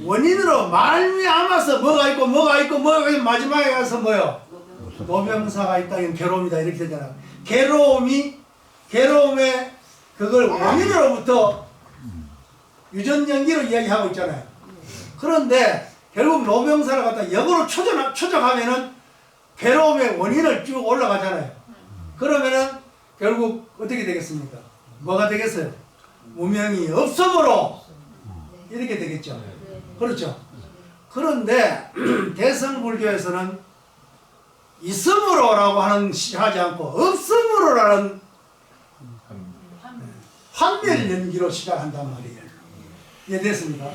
원인으로 말미암아서 뭐가 있고 마지막에 가서 뭐예요? 노병사가 있다. 이건 괴로움이다. 이렇게 되잖아. 괴로움의 그걸 원인으로부터 유전연기로 이야기하고 있잖아요. 그런데 결국 노병사를 갖다 역으로 추적하면은 괴로움의 원인을 쭉 올라가잖아요. 그러면은 결국 어떻게 되겠습니까? 뭐가 되겠어요? 무명이 없음으로 이렇게 되겠죠. 그렇죠. 그런데 대성불교에서는 있음으로라고 하지 않고 없음으로라는 환멸연기로 시작한단 말이에요. 이해됐습니까?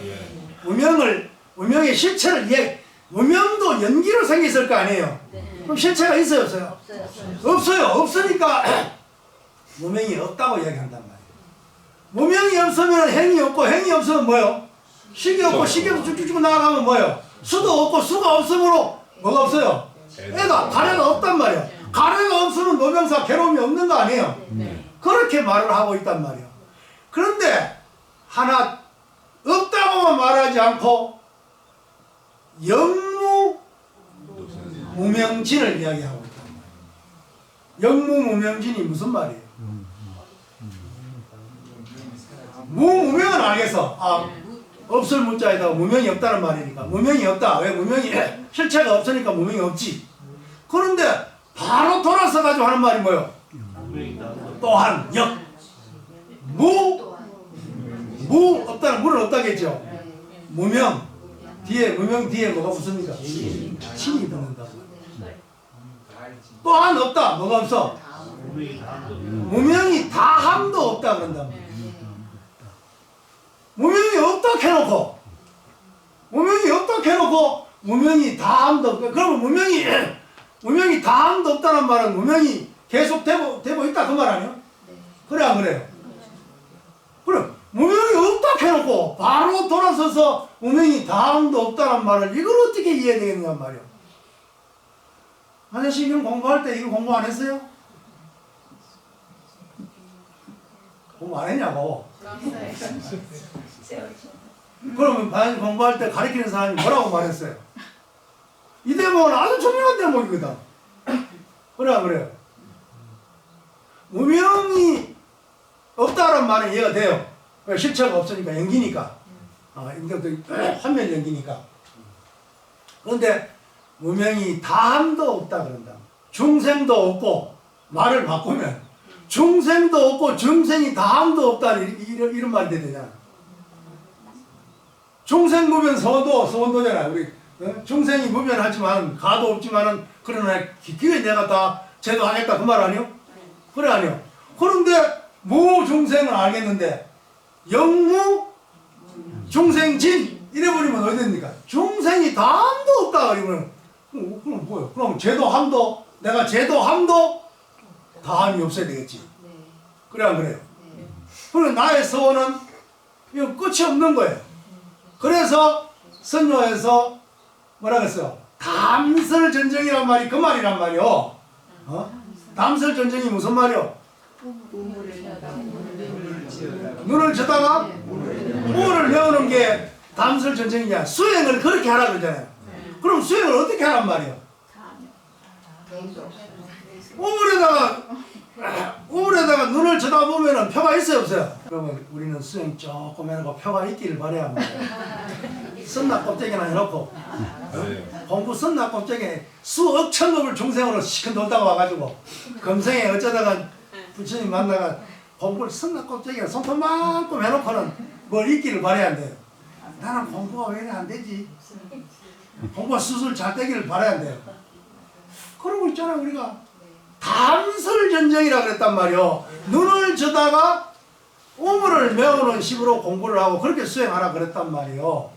무명의 실체를 무명도 연기로 생겼을 거 아니에요. 그럼 실체가 있어요, 없어요? 없어요. 없으니까 무명이 없다고 이야기한단 말이에요. 무명이 없으면 행이 없고 행이 없으면 뭐예요? 식이 없고 식이 없고 쭉쭉쭉 나아가면 뭐예요? 수도 없고 수가 없으므로 뭐가 없어요? 가래가 없단 말이에요. 가래가 없으면 노병사 괴로움이 없는 거 아니에요? 그렇게 말을 하고 있단 말이에요. 그런데 하나 없다고만 말하지 않고 영무무명진을 이야기하고 있단 말이에요. 영무무명진이 무슨 말이에요? 무명은 알겠어. 없을 문자에다가 무명이 없다는 말이니까. 무명이 없다. 왜 무명이 실체가 없으니까 무명이 없지. 그런데 바로 돌아서 가지고 하는 말이 뭐예요? 또한 무 없다는 무는 없다겠죠. 무명 뒤에 뭐가 붙습니까? 신이 붙는다고. 또한 없다. 뭐가 없어? 무명이 다함도 없다 그런다. 무명이 없다 해놓고 무명이 다함도 없다. 그러면 무명이 다함도 없다는 말은 무명이 계속 되고 있다 그 말 아니에요? 그래 안 그래요? 그럼 무명이 없다 해놓고 바로 돌아서서 무명이 다함도 없다는 말을 이걸 어떻게 이해해야 되겠냐 말이에요. 한자신경 공부할 때 이거 공부 안 했어요? 공부 안 했냐고. 그러면 반야신 공부할 때 가르치는 사람이 뭐라고 말했어요? 이 대목은 아주 중요한 대목이거든. 그래 안 그래요? 무명이 없다는 말은 이해가 돼요. 실체가 없으니까 연기니까. 환면 연기니까. 그런데 무명이 다함도 없다 그런다. 중생도 없고 말을 바꾸면 중생도 없고 중생이 다함도 없다 이런 말이 되잖아. 중생 무변 서원도잖아. 우리 중생이 무변하지만 가도 없지만은 그러나 기회 내가 다 제도하겠다 그 말 아니요? 그래 아니요? 그런데 무중생은 알겠는데 영무 중생진 이래버리면 어디 됩니까? 중생이 다함도 없다 그러면 그럼 뭐예요? 그럼 제도함도 내가 제도함도 다함이 없어야 되겠지. 그래 안 그래요? 그럼 나의 서원은 이거 끝이 없는 거예요. 그래서 선조에서 뭐라 그랬어요? 담설전쟁이란 말이 그 말이란 말이요. 담설전쟁이 무슨 말이요? 눈을 쳐다가 물을 내오는 게 담설전쟁이냐. 수행을 그렇게 하라 그러잖아요. 그럼 수행을 어떻게 하란 말이에요? 우물에다가 우물에다가 눈을 쳐다보면은 표가 있어요 없어요? 그러면 우리는 수행 조금 해놓고 표가 있기를 바라야 합니다. 선납 껍데기나 해놓고 네. 공부 선납 껍데기 수억 천억을 중생으로 시큰 돌다가 와가지고 금생에 어쩌다가 부처님 만나가 공부를 선납 껍데기나 손톱만큼 해놓고는 뭘 있기를 바라야 한대요. 나는 공부가 왜 이래 안 되지? 공부가 수술 잘 되기를 바라야 한대요. 그러고 있잖아 우리가. 담설전쟁이라 그랬단 말이요. 눈을 저다가 우물을 메우는 식으로 공부를 하고 그렇게 수행하라 그랬단 말이요.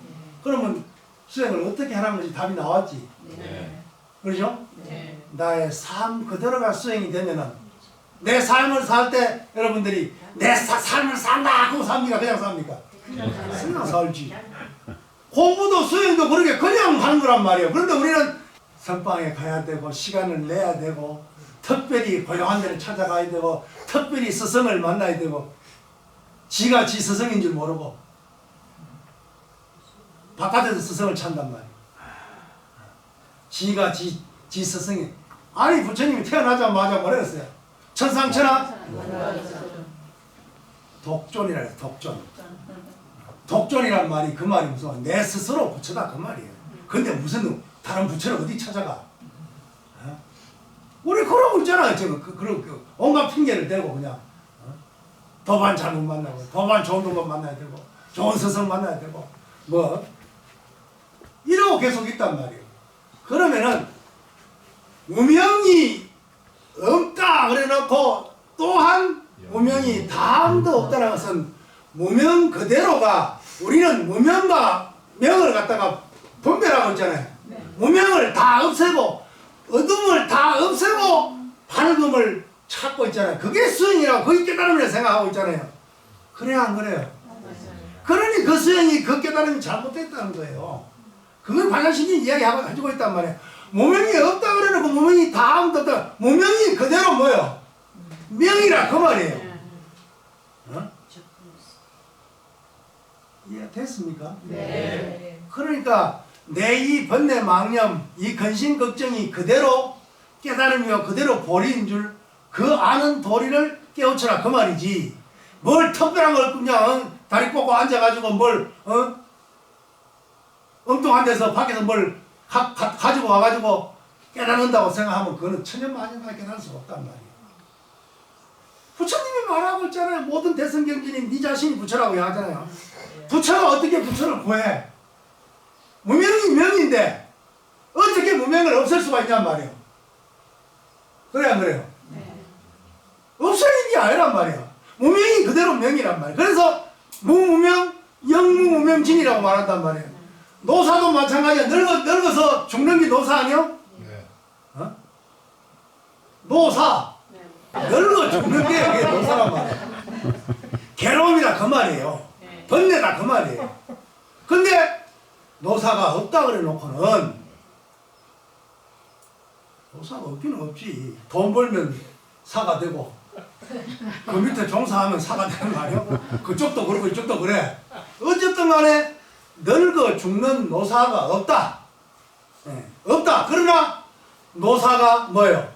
그러면 수행을 어떻게 하라는 것이 답이 나왔지. 네. 그렇죠? 네. 나의 삶 그대로가 수행이 되면은 내 삶을 살 때 여러분들이 내 삶을 산다 하고 삽니까? 그냥 삽니까? 그냥 살지. 공부도 수행도 그렇게 그냥 하는 거란 말이에요. 그런데 우리는 선방에 가야 되고 시간을 내야 되고 특별히 고요한 데를 찾아가야 되고 특별히 스승을 만나야 되고 지가 지 스승인 줄 모르고 바깥에서 스승을 찾단 말이에요. 지가 지 스승이. 아니 부처님이 태어나자마자 뭐랬어요? 천상천하 독존이라 해서 독존. 독존이란 말이 그 말이 무슨 내 스스로 부처다 그 말이에요. 근데 무슨 다른 부처를 어디 찾아가? 어? 우리 그러고 있잖아요 지금 그 온갖 핑계를 대고 그냥 도반 잘못 만나고 도반 좋은 놈만 만나야 되고 좋은 스승 만나야 되고 뭐 이러고 계속 있단 말이에요. 그러면은 무명이 없다 그래놓고 또한 무명이 다음도 없다는 것은 무명 그대로가 우리는 무명과 명을 갖다가 분별하고 있잖아요. 무명을 다 없애고 어둠을 다 없애고 밝음을 찾고 있잖아요. 그게 수행이라고 그게 깨달음이라고 생각하고 있잖아요. 그래야 안 그래요? 그러니 그 수행이 그 깨달음이 잘못됐다는 거예요. 그걸 반야신이 이야기하고 가지고 있단 말이에요. 무명이 없다 그래놓고 무명이 다음도 없다. 무명이 그대로 뭐요? 명이라 그 말이에요. 어? 이해됐습니까? 네. 그러니까 내 이 번뇌 망념 이 근심 걱정이 그대로 깨달음이요 그대로 보리인 줄 그 아는 도리를 깨우쳐라 그 말이지. 뭘 특별한 걸 그냥 다리 꽂고 앉아가지고 뭘 엉뚱한 데서 밖에서 뭘 가지고 와가지고 깨닫는다고 생각하면 그거는 천년만년까지 깨달을 수 없단 말이에요. 부처님이 말하고 있잖아요. 모든 대성경전이 네 자신이 부처라고 하잖아요. 부처가 어떻게 부처를 구해? 무명이 명인데 어떻게 무명을 없앨 수가 있냔 말이에요. 그래 안 그래요? 없애는 게 아니란 말이에요. 무명이 그대로 명이란 말이에요. 그래서 무무명 영무무명진이라고 말한단 말이에요. 노사도 마찬가지야. 늙어서 죽는 게 노사 아니요? 네. 어? 노사. 늙어 죽는 게 그게 노사란 말이에요. 괴로움이라 그 말이에요. 번뇌다 그 말이에요. 근데 노사가 없다 그래 놓고는 노사가 없기는 없지. 돈 벌면 사가 되고 그 밑에 종사하면 사가 되는 거 아니야? 그쪽도 그렇고 이쪽도 그래. 어쨌든 간에 늙어 죽는 노사가 없다. 네, 없다. 그러나 노사가 뭐예요?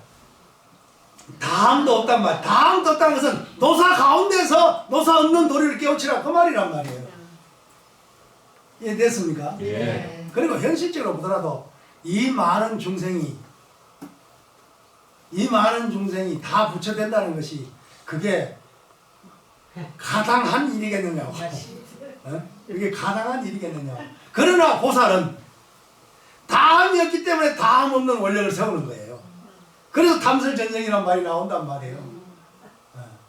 다음도 없단 말이야. 다음도 없다는 것은 노사 가운데서 노사 없는 도리를 깨우치라 그 말이란 말이에요. 이해됐습니까? 예. 그리고 현실적으로 보더라도 이 많은 중생이 다 부처된다는 것이 그게 가당한 일이겠느냐고. 어? 이게 가당한 일이겠느냐. 그러나 보살은 다음이 없기 때문에 다음 없는 원력을 세우는 거예요. 그래서 탐설전쟁이란 말이 나온단 말이에요.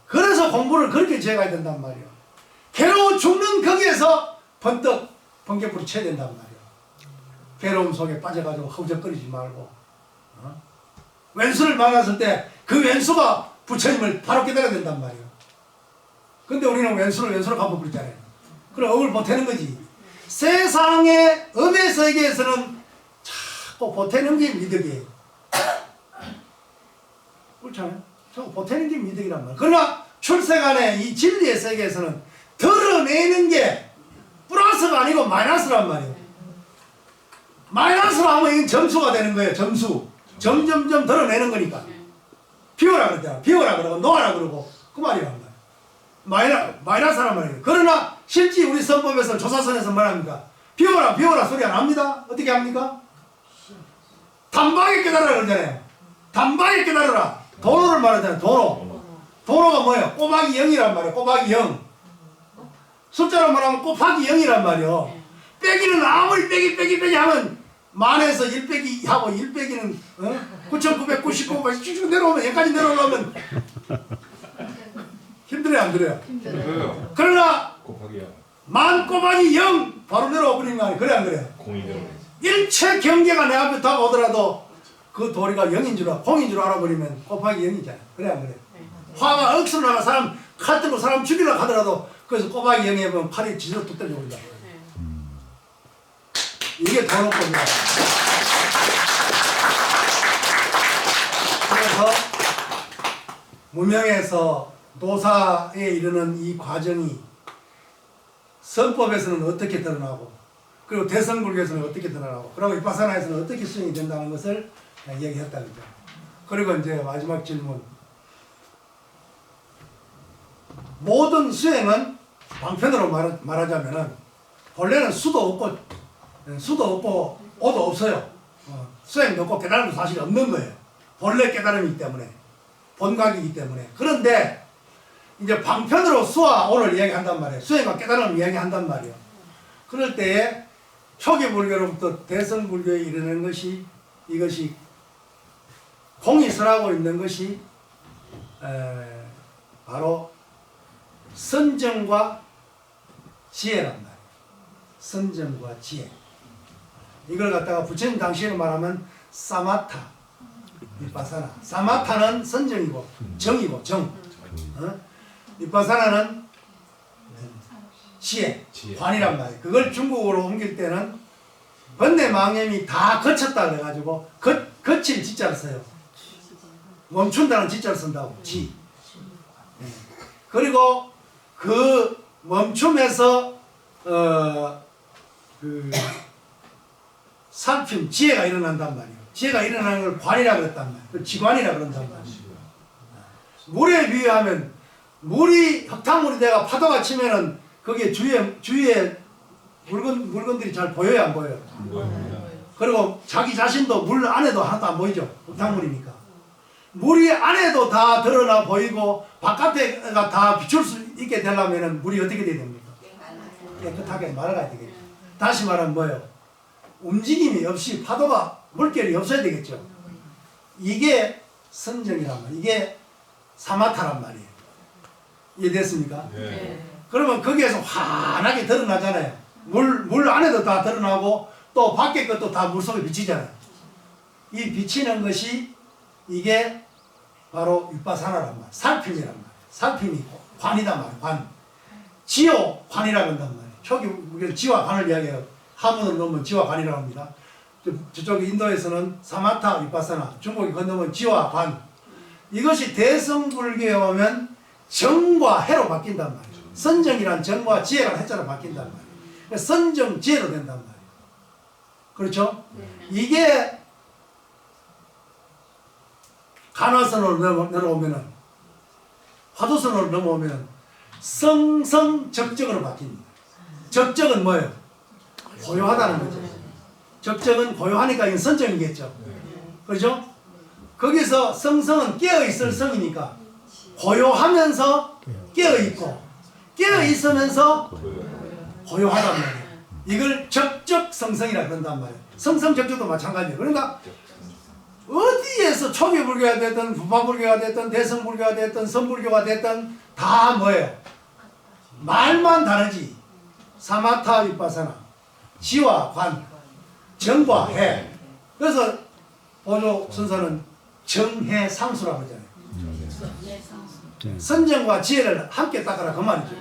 그래서 공부를 그렇게 지어가야 된단 말이에요. 괴로워 죽는 거기에서 번뜩 번개불이 쳐야 된단 말이에요. 괴로움 속에 빠져가지고 허우적거리지 말고. 왼수를 만났을 때 그 왼수가 부처님을 바로 깨달아야 된단 말이에요. 근데 우리는 왼수를 갚아버리잖아요. 그럼 업을 보태는 거지. 세상의 업의 세계에서는 자꾸 보태는 게 미덕이에요. 그렇잖아요. 자꾸 보태는 게 미덕이란 말이에요. 그러나 출세간의 이 진리의 세계에서는 드러내는 게 플러스가 아니고 마이너스란 말이에요. 마이너스로 하면 이건 점수가 되는 거예요. 점수. 점점점 드러내는 거니까. 비워라 그랬잖아. 비워라 그러고 놓아라 그러고 그 말이란 말이야. 마이너스란 말이에요. 그러나 실제 우리 선법에서 조사선에서 말합니까? 비워라 소리 안 합니다. 어떻게 합니까? 단박에 깨달으라 그러잖아요. 단박에 깨달으라. 도로를 말하잖아요. 도로가 뭐예요? 꼬박이 0이란 말이에요. 꼬박이 0. 숫자로 말하면 곱하기 0이란 말이에요. 빼기는 아무리 빼기 하면 만에서 1 빼기 하고 1 빼기는 9,999 쭉 내려오면 여기까지 내려오려면 힘들어요 안 그래요? 힘들어요. 그러나 곱하기요. 만 곱하기 0 바로 내려와 버리는 거 아니에요? 그래 안 그래요? 공이 되는 일체 경계가 내 앞에 다가오더라도 그 도리가 0인 줄 공인 줄 알아버리면 곱하기 0이잖아요. 그래 안 그래요? 화가 억수로 나가 사람 칼 들고 사람 죽이려고 하더라도 그래서 꼬박이 0에 보면 팔이 지저로 뚝 떨어져 버린다. 이게 도로법이야. 그래서 무명에서 도사에 이르는 이 과정이 선법에서는 어떻게 드러나고 그리고 대성불교에서는 어떻게 드러나고 그리고 위파사나에서는 어떻게 수행이 된다는 것을 얘기했다 그죠. 그리고 이제 마지막 질문. 모든 수행은 방편으로 말하자면은 본래는 수도 없고 오도 없어요. 수행도 없고 깨달음도 사실 없는 거예요. 본래 깨달음이기 때문에 본각이기 때문에. 그런데 이제 방편으로 수와 오를 이야기한단 말이에요. 수행과 깨달음을 이야기한단 말이에요. 그럴 때에 초기 불교로부터 대성 불교에 이르는 것이 이것이 공이 설하고 있는 것이 바로 선정과 지혜란 말이에요. 선정과 지혜. 이걸 갖다가 부처님 당시에는 말하면 사마타, 위파사나. 사마타는 선정이고 정이고 정. 위파사나는 지혜, 관이란 말이에요. 그걸 중국어로 옮길 때는 번뇌망념이 다 거쳤다 그래가지고 거칠 지자를 써요. 멈춘다는 지자를 쓴다고. 지. 그리고 그 멈춤에서 그 살핌, 지혜가 일어난단 말이에요. 지혜가 일어나는 걸 관이라 그랬단 말이에요. 그 지관이라 그런단 말이에요. 물에 비유하면 물이 흙탕물이 돼가 파도가 치면은 거기에 주위에 물건들이 잘 보여요 안 보여요? 안 보입니다. 그리고 자기 자신도 물 안에도 하나도 안 보이죠. 흙탕물이니까. 물이 안에도 다 드러나 보이고 바깥에가 다 비출 수 있게 되려면 물이 어떻게 돼야 됩니까? 깨끗하게 말아야 되겠죠. 다시 말하면 뭐예요? 움직임이 없이 파도가 물결이 없어야 되겠죠. 이게 선정이란 말이에요. 이게 사마타란 말이에요. 이해됐습니까? 네. 그러면 거기에서 환하게 드러나잖아요. 물 안에도 다 드러나고 또 밖에 것도 다 물속에 비치잖아요. 이 비치는 것이 이게 바로 위파사나란 말이에요. 살핌이란 말이에요. 살핌이 관이단 말이에요. 관. 지호 관이라고 한단 말이에요. 초기 우리가 지와 관을 이야기해요. 하문으로 넣으면 지와 관이라고 합니다. 저쪽 인도에서는 사마타 위파사나, 중국이 건너면 지와 관. 이것이 대성불교에 오면 정과 해로 바뀐단 말이에요. 선정이란 정과 지혜란 해자로 바뀐단 말이에요. 그래서 선정 지혜로 된단 말이에요. 그렇죠? 이게 간화선으로 넘어오면은 화두선으로 넘어오면은 성성적적으로 바뀝니다. 적적은 뭐예요? 고요하다는 거죠. 적적은 고요하니까 이건 선정이겠죠. 그렇죠? 거기서 성성은 깨어있을 성이니까 고요하면서 깨어있고 깨어있으면서 고요하단 말이에요. 이걸 적적성성이라 그런단 말이에요. 성성적적도 마찬가지예요. 그러니까 어디에서 초기 불교가 됐든 부파불교가 됐든 대성불교가 됐든 선불교가 됐든 다 뭐예요? 말만 다르지. 사마타 위파사나, 지와 관, 정과 해. 그래서 보조 선사는 정해상수라고 하잖아요. 선정과 지혜를 함께 닦아라 그 말이죠.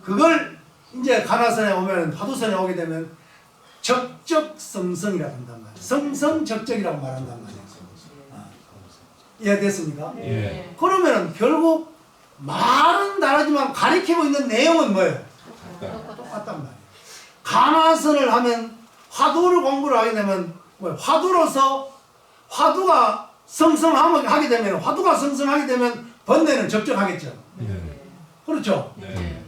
그걸 이제 간화선에 오면 화두선에 오게 되면 적적성성이라고 한단 말이에요. 성성적적이라고 말한단 말이에요. 이해됐습니까? 예. 그러면은 결국 말은 다르지만 가리키고 있는 내용은 뭐예요? 똑같단 말이에요. 간화선을 하면 화두를 공부를 하게 되면 뭐예요? 화두로서 화두가 성성하게 되면 화두가 성성하게 되면 번뇌는 적적하겠죠. 네. 그렇죠. 네.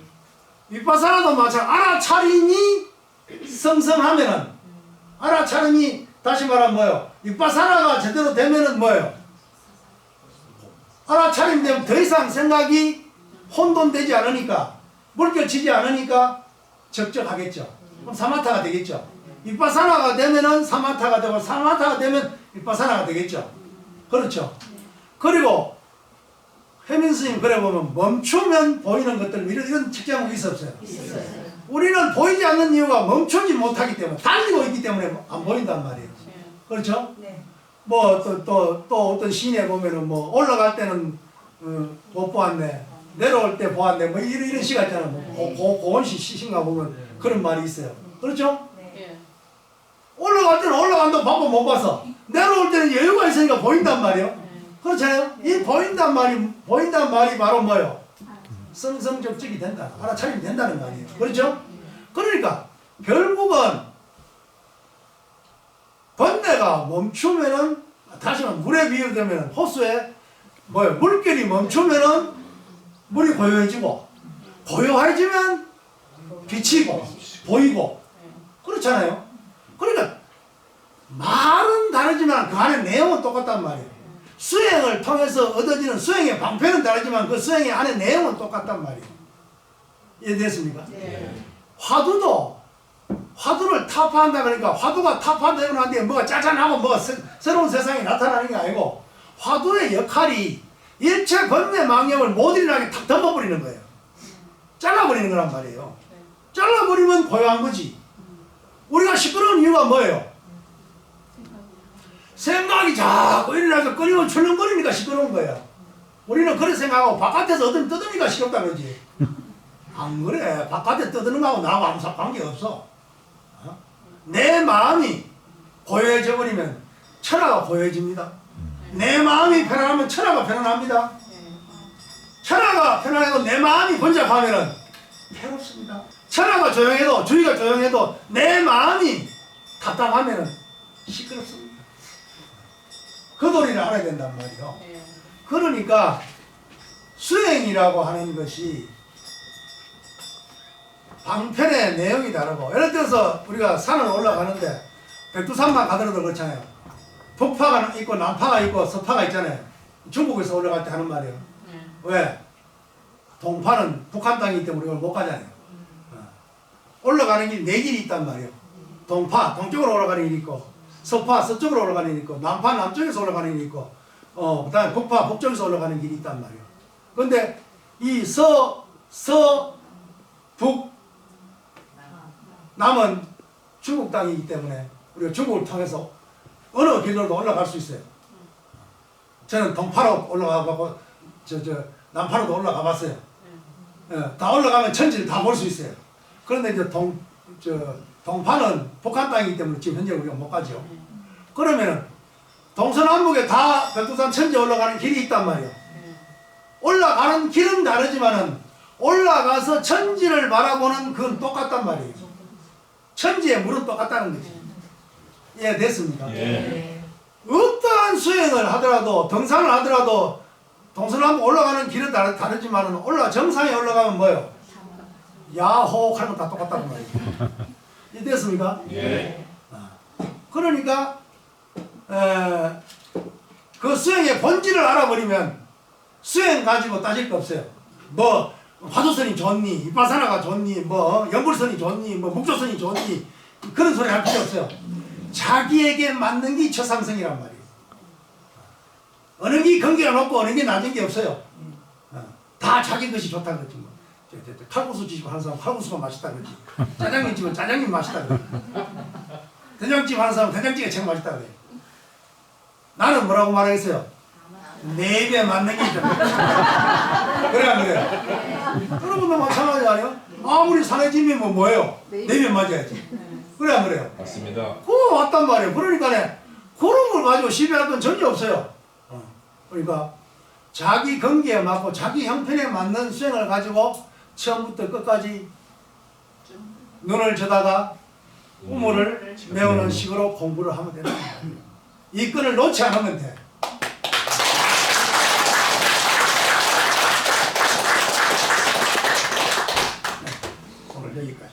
위파사나도 마찬가지. 알아차림이 성성하면은 알아차림이 다시 말하면 뭐예요? 위파사나가 제대로 되면은 뭐예요? 알아차림 되면 더 이상 생각이 혼돈되지 않으니까 물결치지 않으니까 적적하겠죠. 그럼 사마타가 되겠죠. 위파사나가 되면은 사마타가 되고 사마타가 되면 위파사나가 되겠죠. 그렇죠. 그리고 혜민 스님 그래 보면 멈추면 보이는 것들 이런 측정이 있었어요. 우리는 보이지 않는 이유가 멈추지 못하기 때문에 달리고 있기 때문에 안 보인단 말이에요. 그렇죠? 뭐 또 어떤 시인에 보면은 뭐 올라갈 때는 못 보았네, 내려올 때 보았네, 뭐 이런 시가 있잖아요. 뭐 고원시 시인가 보면 그런 말이 있어요. 그렇죠? 올라갈 때는 올라간다고 바빠 못 봐서 내려올 때는 여유가 있으니까 보인단 말이에요. 그렇잖아요. 이 보인단 말이 바로 뭐예요? 성성적적이 된다, 알아차림이 된다는 말이에요. 그렇죠? 그러니까 결국은 번뇌가 멈추면은, 다시 말하면 물에 비유되면 호수에 뭐예요? 물결이 멈추면은 물이 고요해지고, 고요해지면 비치고 보이고, 그렇잖아요. 그러니까 말은 다르지만 그 안에 내용은 똑같단 말이에요. 수행을 통해서 얻어지는 수행의 방편은 다르지만 그 수행의 안에 내용은 똑같단 말이에요. 이해됐습니까? 네. 화두를 타파한다 그러니까 화두가 타파되고 난 뒤에 뭐가 짜잔하고 뭐가 새로운 세상이 나타나는 게 아니고, 화두의 역할이 일체 번뇌 망념을 못 일어나게 탁 덮어버리는 거예요. 잘라버리는 거란 말이에요. 잘라버리면 고요한 거지. 우리가 시끄러운 이유가 뭐예요? 생각이 자꾸 일어나서 끊임을 출렁거리니까 시끄러운 거예요. 우리는 그렇게 생각하고 바깥에서 어떤 떠드니까 시끄럽다 그러지. 안 그래. 바깥에 떠드는 거하고 나하고 아무 관계없어. 내 마음이 고요해져 버리면 천하가 고요해집니다. 내 마음이 편안하면 천하가 편안합니다. 천하가 편안해도 내 마음이 번잡하면은 괴롭습니다. 천하가 조용해도, 주위가 조용해도 내 마음이 답답하면은 시끄럽습니다. 그 도리를 알아야 된단 말이에요. 그러니까 수행이라고 하는 것이 방편의 내용이 다르고, 예를 들어서 우리가 산을 올라가는데 백두산만 가더라도 그렇잖아요. 북파가 있고 남파가 있고 서파가 있잖아요. 중국에서 올라갈 때 하는 말이에요. 왜? 동파는 북한 땅이기 때문에 우리가 못 가잖아요. 올라가는 길 네 길이 있단 말이에요. 동파, 동쪽으로 올라가는 길이 있고, 서파, 서쪽으로 올라가는 길이 있고, 남파, 남쪽에서 올라가는 길이 있고, 그 다음에 북파, 북쪽에서 올라가는 길이 있단 말이에요. 근데 이 북, 남은 중국 땅이기 때문에 우리가 중국을 통해서 어느 길로도 올라갈 수 있어요. 저는 동파로 올라가고, 남파로도 올라가 봤어요. 다 올라가면 천지를 다 볼 수 있어요. 그런데 이제 동파는 북한 땅이기 때문에 지금 현재 우리가 못 가죠. 그러면은 동서남북에 다 백두산 천지에 올라가는 길이 있단 말이에요. 올라가는 길은 다르지만은 올라가서 천지를 바라보는 그건 똑같단 말이에요. 천지의 물은 똑같다는 거지. 이해됐습니까? 예. 어떠한 수행을 하더라도, 등산을 하더라도 동서남북 올라가는 길은 다르지만은 정상에 올라가면 뭐예요? 야호 하는 건 다 똑같다는 말이에요. 이해됐습니까? 예. 그러니까 그 수행의 본질을 알아버리면 수행 가지고 따질 거 없어요. 뭐 화두선이 좋니, 이파사나가 좋니, 뭐 연불선이 좋니, 뭐 묵조선이 좋니, 그런 소리 할 필요 없어요. 자기에게 맞는 게 처상성이란 말이에요. 어느 게 경계가 높고 어느 게 낮은 게 없어요. 다 자기 것이 좋다 그러지 뭐. 칼국수 집을 하는 사람 칼국수가 맛있다 그러지. 짜장면 집은 짜장면 맛있다 그러지. 된장집 하는 사람 된장찌개 참 맛있다 그래. 나는 뭐라고 말하겠어요? 내 입에 맞는 게 있다. 그래 안 그래? 여러분도 마찬가지 아니에요? 아무리 산의 집이 뭐예요? 내 입에 맞아야지. 그래 안 그래요? 맞습니다. 그거 왔단 말이에요. 그러니까 그런 걸 가지고 시비할 건 전혀 없어요. 그러니까 자기 경계에 맞고 자기 형편에 맞는 수행을 가지고 처음부터 끝까지 눈을 쳐다가 우물을 메우는 식으로 공부를 하면 된다. 이 끈을 놓지 않으면 돼. 되니까요.